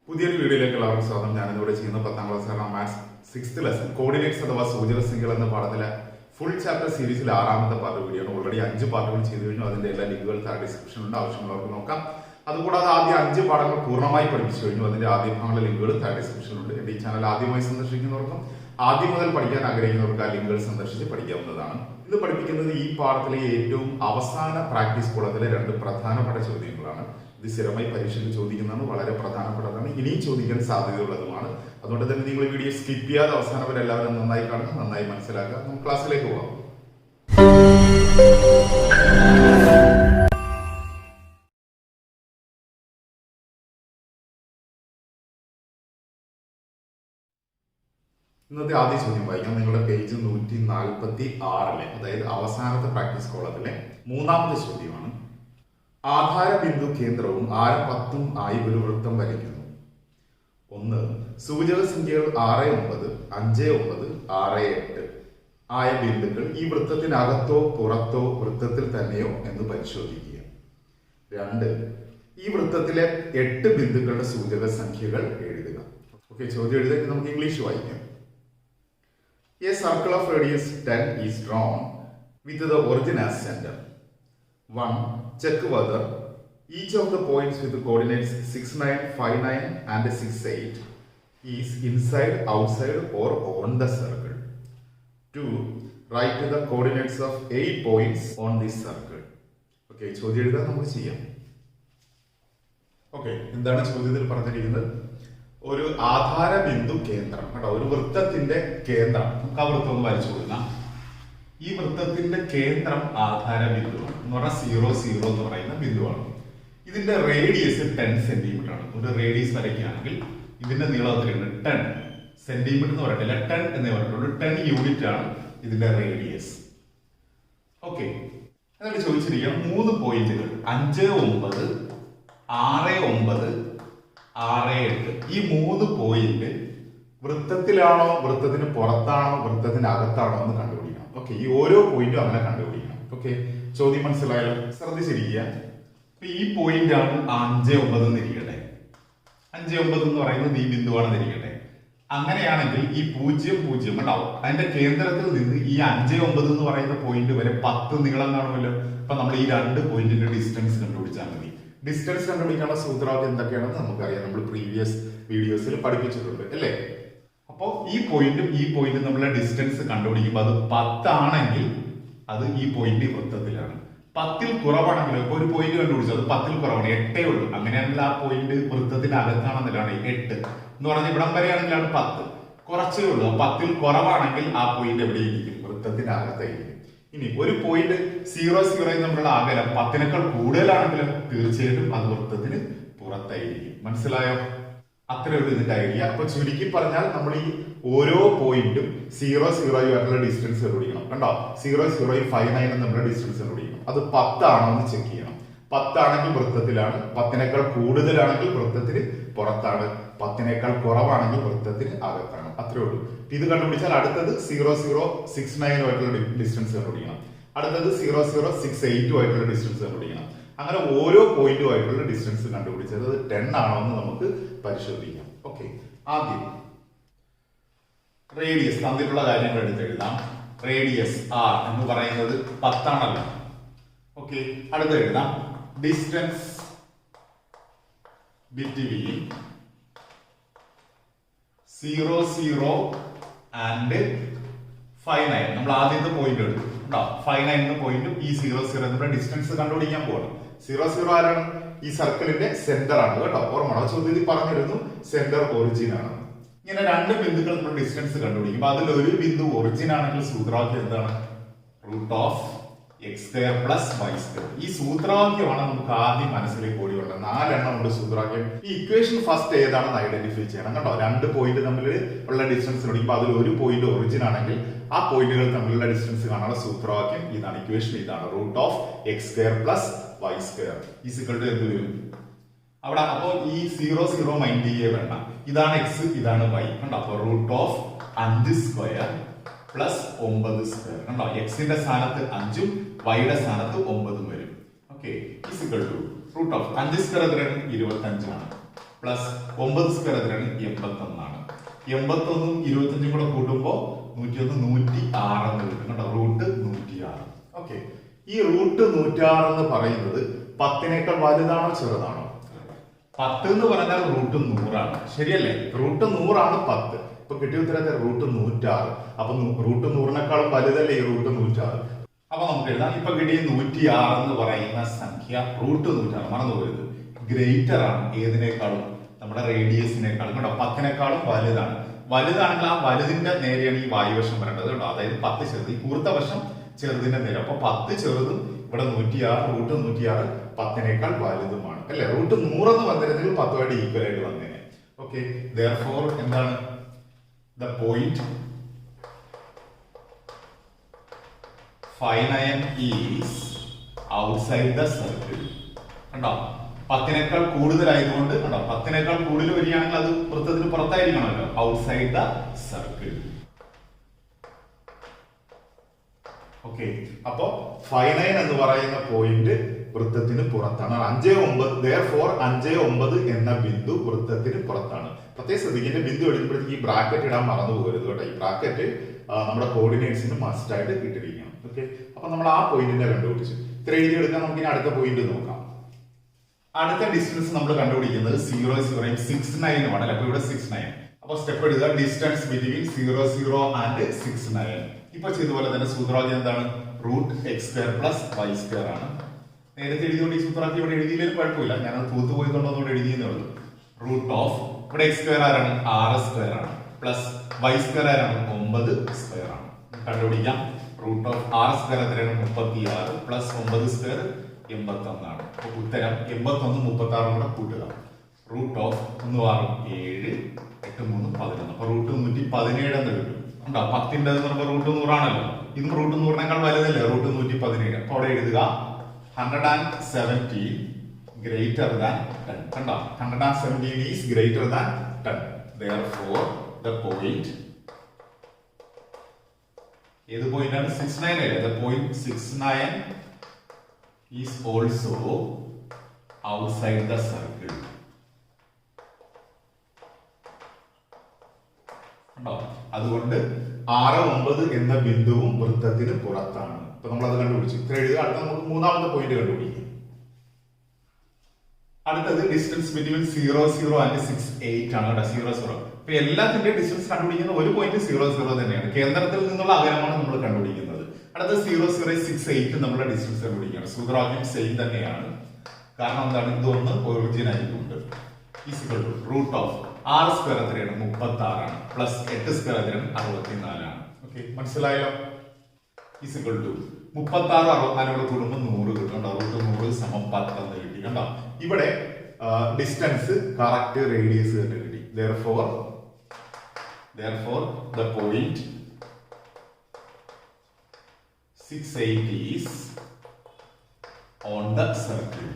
പുതിയൊരു വീഡിയോയിലേക്ക് എല്ലാവർക്കും സ്വാഗതം. ഞാനിവിടെ ചെയ്യുന്ന 10ാം class maths 6th lesson coordinates അഥവാ സൂചക സംഖ്യകൾ എന്ന പാഠത്തിലെ ഫുൾ ചാപ്റ്റർ സീരീസിൽ 6ാമത്തെ പാർട്ട് വീഡിയോ ആണ്. ഓൾറെഡി 5 പാർട്ടുകൾ ചെയ്തു കഴിഞ്ഞു. അതിന്റെ എല്ലാ ലിങ്കുകൾ താഴെ ഡിസ്ക്രിപ്ഷനിലുണ്ട്, ആവശ്യമുള്ളവർക്ക് നോക്കാം. അതുകൂടാതെ ആദ്യ 5 പാഠങ്ങൾ പൂർണ്ണമായി പഠിപ്പിച്ചു കഴിഞ്ഞു. അതിന്റെ ആദ്യ ഭാഗങ്ങളുടെ ലിങ്കുകൾ താഴെ ഡിസ്ക്രിപ്ഷനിലുണ്ട്. എന്റെ ഈ ചാനൽ ആദ്യമായി സന്ദർശിക്കുന്നവർക്കും ആദ്യം മുതൽ പഠിക്കാൻ ആഗ്രഹിക്കുന്നവർക്ക് ആ ലിങ്കുകൾ സന്ദർശിച്ച് പഠിക്കാവുന്നതാണ്. ഇത് പഠിപ്പിക്കുന്നത് ഈ പാഠത്തിലെ ഏറ്റവും അവസാന പ്രാക്ടീസ് കൂടത്തിലെ 2 പ്രധാനപ്പെട്ട ചോദ്യങ്ങളാണ്. ഇത് സ്ഥിരമായി പരീക്ഷയ്ക്ക് ചോദിക്കുന്നതാണ്, വളരെ പ്രധാനപ്പെട്ടതാണ്, ഇനിയും ചോദിക്കാൻ സാധ്യതയുള്ളതുമാണ്. അതുകൊണ്ട് തന്നെ നിങ്ങൾ ഈ വീഡിയോ സ്കിപ്പ് ചെയ്യാതെ അവസാനം വരെ എല്ലാവരും നന്നായി കാണുക, നന്നായി മനസ്സിലാക്കുക. നമുക്ക് ക്ലാസ്സിലേക്ക് പോകാം. ഇന്നത്തെ ആദ്യ ചോദ്യം വായിക്കാം. നിങ്ങളുടെ പേജ് 146 അതായത് അവസാനത്തെ പ്രാക്ടീസ് കോളത്തിലെ 3ാമത്തെ ചോദ്യമാണ്. ആധാര ബിന്ദു കേന്ദ്രവും ആരം 10 ആയി ഒരു വൃത്തം വരയ്ക്കുന്നു. 1. സൂചക സംഖ്യകൾ 6, 9, 5, 9, 6, 8 ആയ ബിന്ദുക്കൾ ഈ വൃത്തത്തിനകത്തോ പുറത്തോ വൃത്തത്തിൽ തന്നെയോ എന്ന് പരിശോധിക്കുക. 2. ഈ വൃത്തത്തിലെ 8 ബിന്ദുക്കളുടെ സൂചക സംഖ്യകൾ എഴുതുക. ഓക്കെ, ചോദ്യം എഴുതാൻ നമുക്ക് ഇംഗ്ലീഷ് വായിക്കാം. A circle of radius 10 is drawn with the origin as center. 1. Check whether each of the points with the coordinates 6, 9, 5, 9 and 6, 8 is inside, outside or on the circle. 2. Write the coordinates of 8 points on this circle. Okay, ചോദ്യം എഴുതാൻ നമുക്ക് ചെയ്യാം. Okay, എന്താണ് ചോദ്യത്തിൽ പറഞ്ഞിരിക്കുന്നത്? ഒരു ആധാര ബിന്ദു കേന്ദ്രം കേട്ടോ, ഒരു വൃത്തത്തിന്റെ കേന്ദ്രം. നമുക്ക് ആ വൃത്തം ഒന്ന് വരച്ചു കൊടുക്കാം. ഈ വൃത്തത്തിന്റെ കേന്ദ്രം ആധാര ബിന്ദുവാണ് എന്ന് പറഞ്ഞാൽ 0, 0 എന്ന് പറയുന്ന ബിന്ദുവാണ്. ഇതിന്റെ റേഡിയസ് 10 സെന്റിമീറ്റർ ആണ്. ഒരു റേഡിയസ് വരയ്ക്കുകയാണെങ്കിൽ ഇതിന്റെ നീളം എത്രയാണ്? 10 സെന്റിമീറ്റർ എന്ന് പറയത്തില്ല, 10 എന്നേ പറഞ്ഞിട്ടുള്ളൂ. 10 യൂണിറ്റ് ആണ് ഇതിന്റെ റേഡിയസ്. ഓക്കെ, എന്നിട്ട് ചോദിച്ചിരിക്കണം 3 പോയിന്റുകൾ 5, 9, 6, 9, 6, 8 ഈ 3 പോയിന്റ് വൃത്തത്തിലാണോ, വൃത്തത്തിന് പുറത്താണോ, വൃത്തത്തിനകത്താണോ എന്ന് കണ്ടുപിടിക്കണം. ഓക്കെ, ഈ ഓരോ പോയിന്റും അങ്ങനെ കണ്ടുപിടിക്കണം. ഓക്കെ, ചോദ്യം മനസ്സിലായാലോ? ശ്രദ്ധിച്ചിരിക്കുക. ഈ പോയിന്റ് ആണ് 5, 9 എന്നിരിക്കട്ടെ. 5, 9 എന്ന് പറയുന്നത് ഈ ബിന്ദുവാണെന്ന് ഇരിക്കട്ടെ. അങ്ങനെയാണെങ്കിൽ ഈ 0, 0 ഉണ്ടാവും. അതിന്റെ കേന്ദ്രത്തിൽ നിന്ന് ഈ 5, 9 എന്ന് പറയുന്ന പോയിന്റ് വരെ 10 നീളം കാണുമല്ലോ. അപ്പൊ നമ്മൾ ഈ 2 പോയിന്റിന്റെ ഡിസ്റ്റൻസ് കണ്ടുപിടിച്ചാൽ മതി. ഡിസ്റ്റൻസ് കണ്ടുപിടിക്കാനുള്ള സൂത്രവാക്യം എന്തൊക്കെയാണെന്ന് നമുക്കറിയാം, നമ്മൾ പ്രീവിയസ് വീഡിയോസിൽ പഠിപ്പിച്ചിട്ടുണ്ട് അല്ലേ. അപ്പോൾ ഈ പോയിന്റും നമ്മളെ ഡിസ്റ്റൻസ് കണ്ടുപിടിക്കുമ്പോൾ അത് 10 ആണെങ്കിൽ അത് ഈ പോയിന്റ് വൃത്തത്തിലാണ്. 10ൽ കുറവാണെങ്കിലോ, ഇപ്പോൾ ഒരു പോയിന്റ് കണ്ടുപിടിച്ചു അത് 10ൽ കുറവാണ്, 8 ഉള്ളൂ, അങ്ങനെയാണെങ്കിൽ ആ പോയിന്റ് വൃത്തത്തിനകത്താണെന്നില്ലാണ് 8 എന്ന് പറഞ്ഞാൽ ഇവിടം വരെയാണെങ്കിലാണ് 10, കുറച്ചേ ഉള്ളൂ. 10ൽ കുറവാണെങ്കിൽ ആ പോയിന്റ് എവിടെയിരിക്കും? വൃത്തത്തിനകത്തായിരിക്കും. ഇനി ഒരു പോയിന്റ് 0, 0 തമ്മിലുള്ള അകലം 10നേക്കാൾ കൂടുതലാണെങ്കിലും തീർച്ചയായിട്ടും അത് വൃത്തത്തിന് പുറത്തായിരിക്കും. മനസ്സിലായോ? അത്രയുള്ളൂ ഇതിന്റെ ഐഡിയ. അപ്പൊ ചുരുക്കി പറഞ്ഞാൽ നമ്മൾ ഈ ഓരോ പോയിന്റും 0, 0 ആയിട്ടുള്ള ഡിസ്റ്റൻസ് കണ്ടുപിടിക്കണം. കണ്ടോ, 0, 0, 5, 9 എന്നുള്ള ഡിസ്റ്റൻസ് കണ്ടുപിടിക്കണം. അത് 10 ആണോ എന്ന് ചെക്ക് ചെയ്യണം. 10 ആണെങ്കിൽ വൃത്തത്തിലാണ്, 10നേക്കാൾ കൂടുതലാണെങ്കിൽ വൃത്തത്തിന് പുറത്താണ്, 10നേക്കാൾ കുറവാണെങ്കിൽ വൃത്തത്തിന് അകത്താണ്. അത്രേ ഉള്ളൂ. ഇത് കണ്ടുപിടിച്ചാൽ അടുത്തത് 0, 0, 6, 9 ആയിട്ടുള്ള ഡിസ്റ്റൻസ് കണ്ടുപിടിക്കണം. അടുത്തത് 0, 0, 6, 8 ആയിട്ടുള്ള ഡിസ്റ്റൻസ് കണ്ടുപിടിക്കണം. അങ്ങനെ ഓരോ പോയിന്റുമായിട്ടുള്ള ഡിസ്റ്റൻസ് കണ്ടുപിടിച്ചത് 10 ആണോ എന്ന് നമുക്ക് പരിശോധിക്കാം. ഓക്കെ, ആദ്യം റേഡിയസ് തന്നിട്ടുള്ള കാര്യങ്ങൾ എടുത്ത് എഴുതാം. റേഡിയസ് R എന്ന് പറയുന്നത് 10 ആണല്ലോ. ഓക്കെ, അടുത്ത് എഴുതാം ഡിസ്റ്റൻസ് ബിറ്റ്വീൻ 0, 0 ആൻഡ് 5, 9. നമ്മൾ ആദ്യത്തെ പോയിന്റ് എടുത്തു. 5, 9 പോയിന്റും ഈ 0, 0 എന്നുള്ള ഡിസ്റ്റൻസ് കണ്ടുപിടിക്കാൻ പോകണം. 0, 0 ആരാണ്? ഈ സർക്കിളിന്റെ സെന്റർ ആണ് കേട്ടോ. ഓർമ്മ ചോദ്യത്തിൽ പറഞ്ഞിരുന്നു സെന്റർ ഒറിജിൻ ആണ്. ഇങ്ങനെ 2 ബിന്ദുക്കൾ നമ്മൾ ഡിസ്റ്റൻസ് കണ്ടുപിടിക്കുമ്പോൾ അതിൽ ഒരു ബിന്ദു ഒറിജിൻ ആണെങ്കിൽ സൂത്രവാക്യം എന്താണ്? √(x²+y²). ഈ സൂത്രവാക്യമാണ് നമുക്ക് ആദ്യം മനസ്സിലേക്ക് ഓടി വേണ്ടത്. 4 എണ്ണം ഉണ്ട് സൂത്രവാക്യം. ഈ ഇക്വേഷൻ ഫസ്റ്റ് ഏതാണെന്ന് ഐഡന്റിഫൈ ചെയ്യണം കേട്ടോ. 2 പോയിന്റ് തമ്മിൽ ഉള്ള ഡിസ്റ്റൻസ് കണ്ടുപിടിക്കുമ്പോൾ അതിൽ ഒരു പോയിന്റ് ഒറിജിൻ ആണെങ്കിൽ ആ പോയിന്റുകൾ തമ്മിലുള്ള ഡിസ്റ്റൻസ് കാണാനുള്ള സൂത്രവാക്യം ഇതാണ്. ഇക്വേഷൻ ഇതാണ്, √(x²+y²) എന്ത് വരും അവിടെ? അപ്പൊ ഈ 0, 0 മൈൻഡ് ചെയ്യേ വേണ്ട. ഇതാണ് x, ഇതാണ് y കണ്ടോ. അപ്പൊ √(5² പ്ലസ് 9² കണ്ടോ. എക്സിന്റെ സ്ഥാനത്ത് 5ഉം വൈയുടെ സ്ഥാനത്ത് 9ഉം വരും. ഓക്കെ, √5² എത്രയാണ്? 25 ആണ്. പ്ലസ് 9 സ്ക്വയർ എത്രയാണ് 81 81 25 കൂടെ കൂട്ടുമ്പോ 101 106 എന്ന് കിട്ടും കേട്ടോ. റൂട്ട് 106. ഓക്കെ, ഈ റൂട്ട് 106 എന്ന് പറയുന്നത് 10നേക്കാൾ വലുതാണോ ചെറുതാണോ? 10 എന്ന് പറഞ്ഞാൽ റൂട്ട് 100 ശരിയല്ലേ? റൂട്ട് 100 10. ഇപ്പൊ കിട്ടിയ ഉത്തരത്തെ റൂട്ട് 106. അപ്പൊ റൂട്ട് 100നേക്കാളും വലുതല്ലേ ഈ റൂട്ട് 106? അപ്പൊ നമുക്ക് എഴുതാം. ഇപ്പൊ കിട്ടിയ 106 എന്ന് പറയുന്ന സംഖ്യ റൂട്ട് 106 മറന്നു പോയത് ഗ്രേറ്റർ ആണ് ഏതിനേക്കാളും? നമ്മുടെ റേഡിയസിനേക്കാളും കേട്ടോ. 10നേക്കാളും വലുതാണ്. വലുതാണെങ്കിൽ ആ വലുതിന്റെ നേരെയാണ് ഈ വായുവശം വരേണ്ടത് കേട്ടോ. അതായത് 10 ചെറുത്, ഈ കൂർത്ത വശം ചെറുതിന്റെ നേരെ. അപ്പൊ 10 ചെറുതും ഇവിടെ 106, റൂട്ട് 106 10നേക്കാൾ വലുതുമാണ് അല്ലെ? റൂട്ട് 100 എന്ന് വന്നിരുന്നെങ്കിൽ 10 ഈക്വൽ ആയിട്ട് വന്നേനെ. ഓക്കെ, therefore എന്താണ് the point 59 is outside the circle. കണ്ടോ, 10നേക്കാൾ കൂടുതലായതുകൊണ്ട് കണ്ടോ, 10നേക്കാൾ കൂടുതൽ വരികയാണെങ്കിൽ അത് വൃത്തത്തിന് പുറത്തായിരിക്കണമല്ലോ. Outside the circle. ഓക്കെ, അപ്പോ 59 എന്ന് പറയുന്ന പോയിന്റ് വൃത്തത്തിന് പുറത്താണ്. 5 9 5 എന്ന ബിന്ദു വൃത്തത്തിന് പുറത്താണ്. പ്രത്യേകം ശ്രദ്ധിക്കേണ്ട, ബിന്ദു എഴുതുമ്പോഴത്തേക്ക് ഈ ബ്രാക്കറ്റ് ഇടാൻ മറന്നു പോകരുത് കേട്ടോ. ഈ ബ്രാക്കറ്റ് നമ്മുടെ കോർഡിനേറ്റ്സിന് മസ്റ്റ് ആയിട്ട് ഇട്ടിരിക്കണം. ഓക്കെ, അപ്പൊ നമ്മൾ ആ പോയിന്റിനെ കണ്ടുപിടിച്ചു. ഇത്ര എഴുതിയെടുക്കാൻ നമുക്ക് ഇനി അടുത്ത പോയിന്റ് നോക്കാം. അടുത്ത ഡിസ്റ്റൻസ് നമ്മൾ കണ്ടുപിടിക്കുന്നത് 0 0 69 ആണ്. അപ്പൊ ഇവിടെ 69. അപ്പൊ സ്റ്റെപ്പ് എഴുതുക. Distance between 0 0 and 69. ഇപ്പൊ ചെയ്ത പോലെ തന്നെ സൂത്രാവലി എന്താണ്? Root x square plus y square ആണ്. നേരത്തെ എഴുതിയോണ്ട് ഈ സൂത്രാവലി ഇവിടെ എഴുതിയില്ലെങ്കിലും കുഴപ്പമില്ല. ഞാനത് തൂത്ത് പോയതുകൊണ്ടോട് എഴുതിയെന്നേ ഉള്ളൂ. റൂട്ട് ഓഫ് ഇവിടെ x സ്ക്വയർ ആരാണ്? 6 സ്ക്വയർ ആണ്. പ്ലസ് y സ്ക്വയർ ആരാണ്? 9 സ്ക്വയർ ആണ്. കണ്ടുപിടിക്കാം. റൂട്ട് ഓഫ് 6 സ്ക്വയർ എത്രയാണ്? 36 പ്ലസ് 9 സ്ക്വയർ 81 ആണ്. അപ്പൊ ഉത്തരം 81 36 കൂടെ കൂട്ടുക. Root of 1 6 7 8 3 11. അപ്പൊ റൂട്ട് 117 എന്ന് കിട്ടും. ഉണ്ടോ? 10ന്റെ റൂട്ട് 100 ആണല്ലോ. ഇതും റൂട്ട് 100നേക്കാൾ വലുതല്ലേ റൂട്ട് 117. അപ്പൊ അവിടെ എഴുതുക 117 ഗ്രേറ്റർ ദാൻ 10. കണ്ടോ, 117 is greater than 10. Therefore the point, ഏത് പോയിന്റ് ആണ്? 69 അല്ലേ? The point 69 is also outside the circle. കണ്ടോ, അതുകൊണ്ട് 6 9 എന്ന ബിന്ദുവും വൃത്തത്തിന് പുറത്താണ്. ഇപ്പൊ നമ്മൾ അത് കണ്ടുപിടിച്ചു. ഇത്ര എഴുതുക. അടുത്ത നമുക്ക് മൂന്നാമത്തെ പോയിന്റ് കണ്ടുപിടിക്കാം. അടുത്തത് ഡിസ്റ്റൻസ് ബിറ്റ്വീൻ 0 0 ആൻഡ് 68 ആണ് കേട്ടോ. 0 0. ഇപ്പൊ എല്ലാത്തിന്റെ ഡിസ്റ്റൻസ് കണ്ടുപിടിക്കുന്ന ഒരു പോയിന്റ് 0 0 തന്നെയാണ്. കേന്ദ്രത്തിൽ നിന്നുള്ള അകലമാണ് നമ്മൾ കണ്ടുപിടിക്കുന്നത്. അടുത്ത 0 0 68 നമ്മുടെ ഡിസ്റ്റൻസ് കണ്ടുപിടിക്കുകയാണ്. സൂത്രവാക്യം സെയിം തന്നെയാണ്. കാരണം എന്താണ്? ഇതൊന്ന് ഒറിജിൻ ആയിട്ടുണ്ട്. Equal to root of 6 square എത്രയാണ്? 36 ആണ്. പ്ലസ് 8 സ്ക്വയർ എത്രയാണ്? 64 ആണ്. ഓക്കെ, മനസ്സിലായല്ലോ? ഈക്വൽ ടു 36 64 കൂടുമ്പോൾ 100 കിട്ടും. റൂട്ട് 100 സമം 10 എന്ന് കിട്ടി. കണ്ടോ, ഇവിടെ ഡിസ്റ്റൻസ് കറക്റ്റ് റേഡിയസ് തന്നെ കിട്ടി. Therefore the point 680 is on the circle.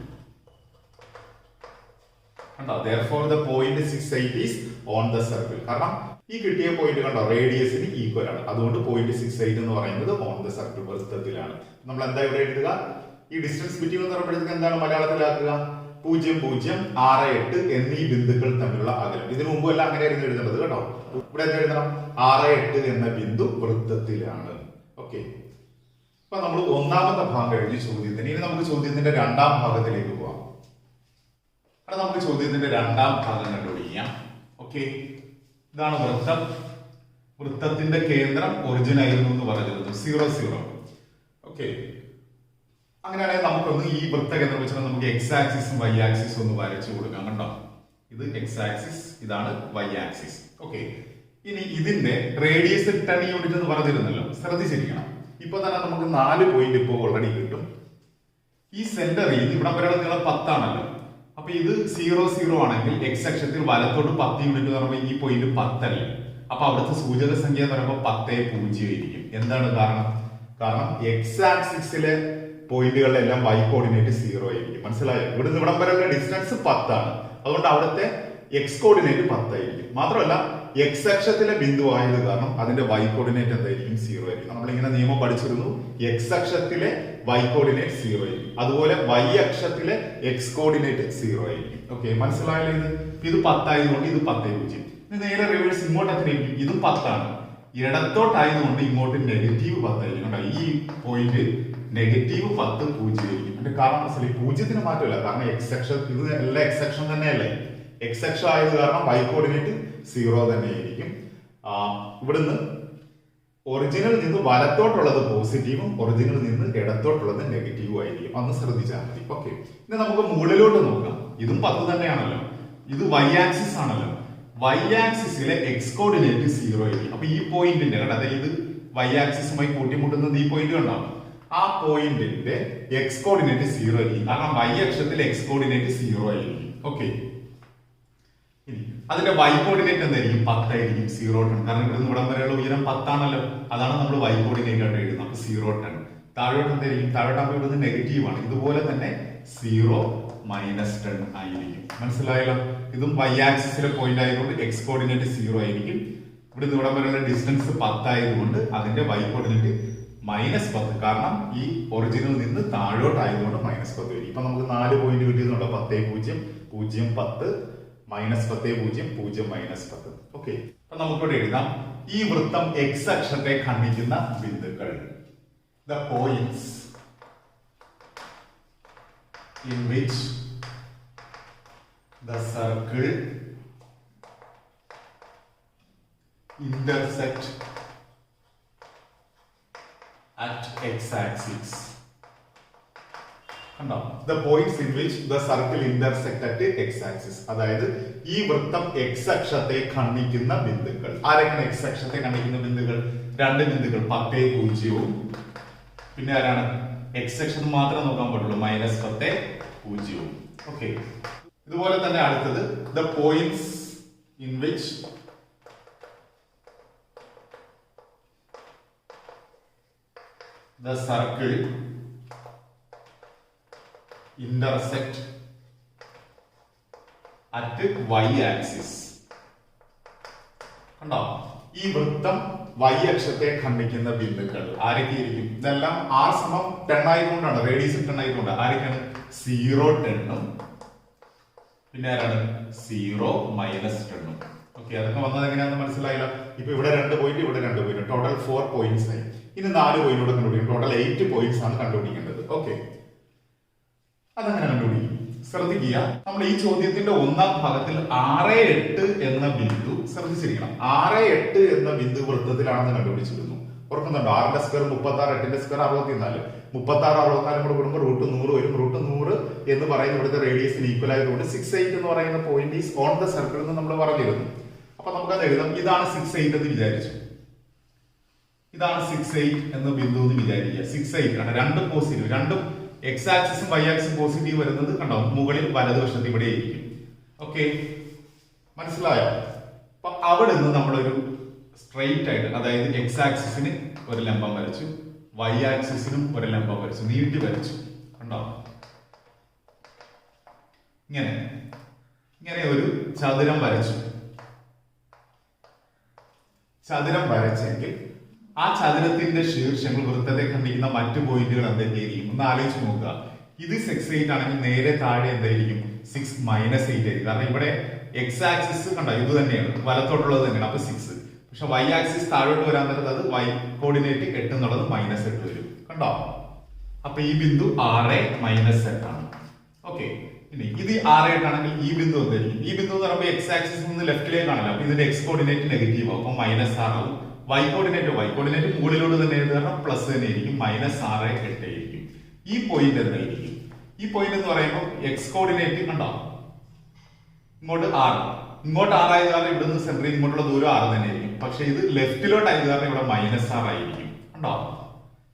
കണ്ടോ, therefore the point 680 is on the circle. കാരണം ഈ കിട്ടിയ പോയിന്റ് കണ്ടോ റേഡിയസിന് ഈക്വൽ ആണ്. അതുകൊണ്ട് പോയിന്റ് 68 എന്ന് പറയുന്നത് ഓൺ ദ സർക്കിൾ വൃത്തത്തിലാണ്. നമ്മൾ എന്താ ഇവിടെ എഴുതുക? ഈ ഡിസ്റ്റൻസ് ബിറ്റ്വീൻ എന്ന് പറയുമ്പോഴത്തേക്ക് എന്താണ് മലയാളത്തിലാക്കുക? 0 0 6 8 എന്നീ ബിന്ദുക്കൾ തമ്മിലുള്ള അകലം. ഇതിനു മുമ്പ് എല്ലാം അങ്ങനെയായിരുന്നു എഴുതേണ്ടത് കേട്ടോ. ഇവിടെ എന്താ എഴുതണം? 6 8 എന്ന ബിന്ദു വൃത്തത്തിലാണ്. ഓക്കെ, അപ്പൊ നമ്മൾ ഒന്നാമത്തെ ഭാഗം കഴിഞ്ഞ് ചോദ്യത്തിന്. ഇനി നമുക്ക് ചോദ്യത്തിന്റെ രണ്ടാം ഭാഗത്തിലേക്ക് പോവാം. അവിടെ നമുക്ക് ചോദ്യത്തിന്റെ രണ്ടാം ഭാഗം കണ്ടുപിടിക്കാം. ഓക്കെ, ഇതാണ് വൃത്തം. വൃത്തത്തിന്റെ കേന്ദ്രം ഒറിജിൻ ആയിരുന്നു എന്ന് പറഞ്ഞിരുന്നു 0 0. ഓക്കെ, അങ്ങനെയാണെങ്കിൽ നമുക്കൊന്ന് ഈ വൃത്തകേന്ദ്രം വെച്ചാൽ നമുക്ക് എക്സ് ആക്സിസും വൈ ആക്സിസും ഒന്ന് വരച്ചു കൊടുക്കാം. കണ്ടോ, ഇത് എക്സ് ആക്സിസ്, ഇതാണ് വൈ ആക്സിസ്. ഓക്കെ, ഇനി ഇതിന്റെ റേഡിയസ് 10 യൂണിറ്റ് എന്ന് പറഞ്ഞിരുന്നല്ലോ. ശ്രദ്ധിച്ചിരിക്കണം. ഇപ്പൊ തന്നെ നമുക്ക് 4 പോയിന്റ് ഇപ്പോൾ ഓൾറെഡി കിട്ടും. ഈ സെന്ററിൽ ഇവിടെ വരെയുള്ള നീളം 10 ആണല്ലോ. അപ്പൊ ഇത് 0 0 ആണെങ്കിൽ എക്സ് അക്ഷത്തിൽ വലത്തോട്ട് 10 യൂണിറ്റ് എന്ന് പറയുമ്പോൾ ഈ പോയിന്റ് 10 അല്ലേ? അപ്പൊ അവിടുത്തെ സൂചക സംഖ്യ എന്ന് പറയുമ്പോൾ 10 0 ആയിരിക്കും. എന്താണ് കാരണം? കാരണം എക്സ് ആക്സിസിലെ പോയിന്റുകളിലെല്ലാം വൈ കോർഡിനേറ്റ് 0 ആയിരിക്കും. മനസ്സിലായോ? ഇവിടുന്ന് ഇവിടം വരെയുള്ള ഡിസ്റ്റൻസ് 10 ആണ്. അതുകൊണ്ട് അവിടുത്തെ എക്സ് കോർഡിനേറ്റ് 10 ആയിരിക്കും. മാത്രമല്ല എക്സ് അക്ഷത്തിലെ ബിന്ദു ആയത് കാരണം അതിന്റെ വൈ കോർഡിനേറ്റ് എന്തായിരിക്കും? 0 ആയിരിക്കും. നമ്മളിങ്ങനെ നിയമം പഠിച്ചിരുന്നു. എക്സ് അക്ഷത്തിലെ വൈ കോർഡിനേറ്റ് 0 ആയിരിക്കും. അതുപോലെ വൈ അക്ഷത്തിലെ എക്സ് കോർഡിനേറ്റ് 0 ആയിരിക്കും. ഓക്കെ, മനസ്സിലായല്ലോ? ഇത് ഇത് 10 ആയതുകൊണ്ട് ഇത് 10.0. ഇത് നേരെ റിവേഴ്സ് ഇങ്ങോട്ട് എത്രയായിരിക്കും? ഇതും 10 ആണ്. ഇടത്തോട്ടായതുകൊണ്ട് ഇങ്ങോട്ട് നെഗറ്റീവ് 10 ആയിരിക്കും. കണ്ടോ, ഈ പോയിന്റ് നെഗറ്റീവ് 10 0 ആയിരിക്കും. അതിന്റെ കാരണം പൂജ്യത്തിന് മാറ്റമില്ല, കാരണം എക്സ് അക്ഷം ഇത് എല്ലാം എക്സ് അക്ഷം തന്നെയല്ലേ. എക്സ് അക്ഷം ആയത് കാരണം y കോർഡിനേറ്റ് 0 തന്നെയായിരിക്കും. ഇവിടുന്ന് ഒറിജിനിൽ നിന്ന് വലത്തോട്ടുള്ളത് പോസിറ്റീവും ഒറിജിനിൽ നിന്ന് ഇടത്തോട്ടുള്ളത് നെഗറ്റീവും ആയിരിക്കും. അന്ന് ശ്രദ്ധിച്ചാൽ മതി. ഓക്കെ, ഇനി നമുക്ക് മുകളിലോട്ട് നോക്കാം. ഇതും 10 തന്നെയാണല്ലോ. ഇത് y ആക്സിസ് ആണല്ലോ. y ആക്സിസിലെ എക്സ് കോർഡിനേറ്റ് 0 ആയിരിക്കും. അപ്പൊ ഈ പോയിന്റിന്റെ അതായത് y ആക്സിസുമായി കൂട്ടിമുട്ടുന്നത് ഈ പോയിന്റ് ഉണ്ടാവും. ആ പോയിന്റിന്റെ എക്സ് കോർഡിനേറ്റ് 0 ആയിരിക്കും, കാരണം y അക്ഷത്തിൽ എക്സ് കോർഡിനേറ്റ് 0 ആയിരിക്കും. ഓക്കെ, ഇനി അതിന്റെ y കോർഡിനേറ്റ് എന്തായിരിക്കും? 10 ആയിരിക്കും. 0 ടൺ, കാരണം ഇവിടുന്ന് ഇവിടം വരെയുള്ള ഉയരം 10 ആണല്ലോ. അതാണ് നമ്മൾ y കോർഡിനേറ്റ് ആയിട്ട് എഴുതുന്നത്. അപ്പൊ 0 ടൺ. താഴോട്ട് എന്തായിരിക്കും? താഴോട്ടാകുമ്പോൾ ഇവിടുന്ന് നെഗറ്റീവ് ആണ്. ഇതുപോലെ തന്നെ 0 മൈനസ് 10 ആയിരിക്കും. മനസ്സിലായല്ലോ? ഇതും y ആക്സിസിലെ പോയിന്റ് ആയതുകൊണ്ട് എക്സ് കോർഡിനേറ്റ് 0 ആയിരിക്കും. ഇവിടുന്ന് ഇവിടം വരെയുള്ള ഡിസ്റ്റൻസ് 10 ആയതുകൊണ്ട് അതിന്റെ y കോർഡിനേറ്റ് -10, കാരണം ഈ ഒറിജിനിൽ നിന്ന് താഴോട്ടായതുകൊണ്ട് -10 വരും. ഇപ്പൊ നമുക്ക് 4 പോയിന്റ് കിട്ടിയതുണ്ടോ? 10 0 0 10 -10 0 0 -10. ഓക്കെ, അപ്പൊ നമുക്കിവിടെ എഴുതാം ഈ വൃത്തം എക്സ് അക്ഷത്തെ ഖണ്ഡിക്കുന്ന ബിന്ദുക്കൾ. The points in which the circle intersect at x-axis. കണ്ടോ, the points in which the circle intersect at x-axis. അതായത് ഈ വൃത്തം x അക്ഷത്തെ ഖണ്ഡിക്കുന്ന ബിന്ദുക്കൾ. ആരൊക്കെയാണ് x അക്ഷത്തെ ഖണ്ഡിക്കുന്ന ബിന്ദുക്കൾ? 2 ബിന്ദുക്കൾ 10 0. പിന്നെ ആരാണ്? x അക്ഷം മാത്രം നോക്കാൻ പറ്റുള്ളൂ, -10 0. ഓക്കെ, ഇതുപോലെ തന്നെ അടുത്തത് the points in which the circle intersect at y axis. കണ്ടോ, ഈ വൃത്തം y അക്ഷത്തെ ഖണ്ഡിക്കുന്ന ബിന്ദുക്കൾ ആരൊക്കെയായിരിക്കും? ഇതെല്ലാം r സമം 10 ആയതുകൊണ്ടാണ്, റേഡിയസ് 10 ആയതുകൊണ്ട്. ആരൊക്കെയാണ്? 0 10 പിന്നെ ആരാണ്? 0 -10. ഓക്കെ, അതൊക്കെ വന്നത് എങ്ങനെയാണെന്ന് മനസ്സിലായില്ല. ഇപ്പൊ ഇവിടെ 2 പോയിന്റ്, ഇവിടെ 2 പോയിന്റ്, ടോട്ടൽ 4 പോയിന്റ്സ് ആയി. ഇനി 4 പോയിന്റ് കൂടെ കണ്ടുപിടിക്കും. ടോട്ടൽ 8 പോയിന്റ്സ് ആണ് കണ്ടുപിടിക്കേണ്ടത്. ഓക്കെ, അതെങ്ങനെ കണ്ടുപിടിക്കും? ശ്രദ്ധിക്കുക, നമ്മൾ ഈ ചോദ്യത്തിന്റെ ഒന്നാം ഭാഗത്തിൽ 6 8 എന്ന ബിന്ദു ശ്രദ്ധിച്ചിരിക്കണം. 6 8 എന്ന ബിന്ദു വൃത്തത്തിലാണെന്ന് കണ്ടുപിടിച്ചിരുന്നു. ഓർക്കുന്നുണ്ടോ? 6ന്റെ സ്ക്വയർ 36, 8ന്റെ സ്ക്വയർ 64. 36 64 കൂടെ കൂടുമ്പോൾ √100 വരും. √100 എന്ന് പറയുന്ന ഇവിടുത്തെ റേഡിയസിന് ഈക്വൽ ആയതുകൊണ്ട് 6 8 എന്ന് പറയുന്ന point is on the circle എന്ന് നമ്മൾ പറഞ്ഞിരുന്നു. അപ്പൊ നമുക്കത് എഴുതാം. ഇതാണ് 6 8 എന്ന് വിചാരിച്ചു. ഇതാണ് 6 8 എന്ന ബിന്ദു എന്ന് വിചാരിക്കുക. 6 8 ആണ്. 2 പോസിറ്റീവ്, രണ്ടും എക്സ് ആക്സിസും വൈ ആക്സിസും പോസിറ്റീവ് വരുന്നത് കണ്ടോ, മുകളിൽ വലതുവശത്ത് ഇവിടെ ആയിരിക്കും. ഓക്കെ, മനസ്സിലായോ? അപ്പൊ അവിടെ നിന്ന് നമ്മളൊരു സ്ട്രെയിറ്റ് ആയിട്ട്, അതായത് എക്സ് ആക്സിസിന് ഒരു ലംബം വരച്ചു, വൈ ആക്സിസിനും ഒരു ലംബം വരച്ചു, നീട്ടി വരച്ചു. കണ്ടോ, ഇങ്ങനെ ഒരു ചതുരം വരച്ചു. ചതുരം വരച്ചെങ്കിൽ ആ ചതുരത്തിന്റെ ശീർഷങ്ങൾ വൃത്തത്തെ ഖണ്ഡിക്കുന്ന മറ്റു പോയിന്റുകൾ എന്തൊക്കെയായിരിക്കും ഒന്ന് ആലോചിച്ച് നോക്കുക. ഇത് 6 8 ആണെങ്കിൽ നേരെ താഴെ എന്തായിരിക്കും? 6 -8 ആയിരിക്കും. കാരണം ഇവിടെ എക്സ് ആക്സിസ് കണ്ടോ, ഇത് തന്നെയാണ്, വലത്തോട്ടുള്ളത് തന്നെയാണ്. അപ്പൊ 6. പക്ഷെ വൈ ആക്സിസ് താഴോട്ട് വരാൻ നേരത്ത് അത് y കോർഡിനേറ്റ് 8 എന്നുള്ളത് -8 വരും. കണ്ടോ, അപ്പൊ ഈ ബിന്ദു 6 -8 ആണ്. ഓക്കെ, ഇനി ഇത് 6 8 ആണെങ്കിൽ ഈ ബിന്ദു എന്തായിരിക്കും? ഈ ബിന്ദു എന്ന് പറയുമ്പോൾ എക്സ് ആക്സിസ് നിന്ന് ലെഫ്റ്റിലേക്കാണല്ലോ. അപ്പൊ ഇതിന്റെ എക്സ് കോർഡിനേറ്റ് നെഗറ്റീവ് ആവും, അപ്പൊ -6 ആവും. y കോർഡിനേറ്റ് മുകളിലോട്ട് തന്നെ എഴുതുക, പ്ലസ് തന്നെ ആയിരിക്കും, -6 8 ആയിരിക്കും. ഈ പോയിന്റ് എന്തായിരിക്കും? ഈ പോയിന്റ് എന്ന് പറയുമ്പോൾ എക്സ് കോർഡിനേറ്റ് കണ്ടോ, ഇങ്ങോട്ട് 6, ഇങ്ങോട്ട് 6 ആയത് കാരണം ഇവിടുന്ന് സെന്ററിൽ ഇങ്ങോട്ടുള്ള ദൂരം 6 തന്നെ ആയിരിക്കും. പക്ഷെ ഇത് ലെഫ്റ്റിലോട്ട് ആയത് കാരണം ഇവിടെ -6 ആയിരിക്കും. കണ്ടോ,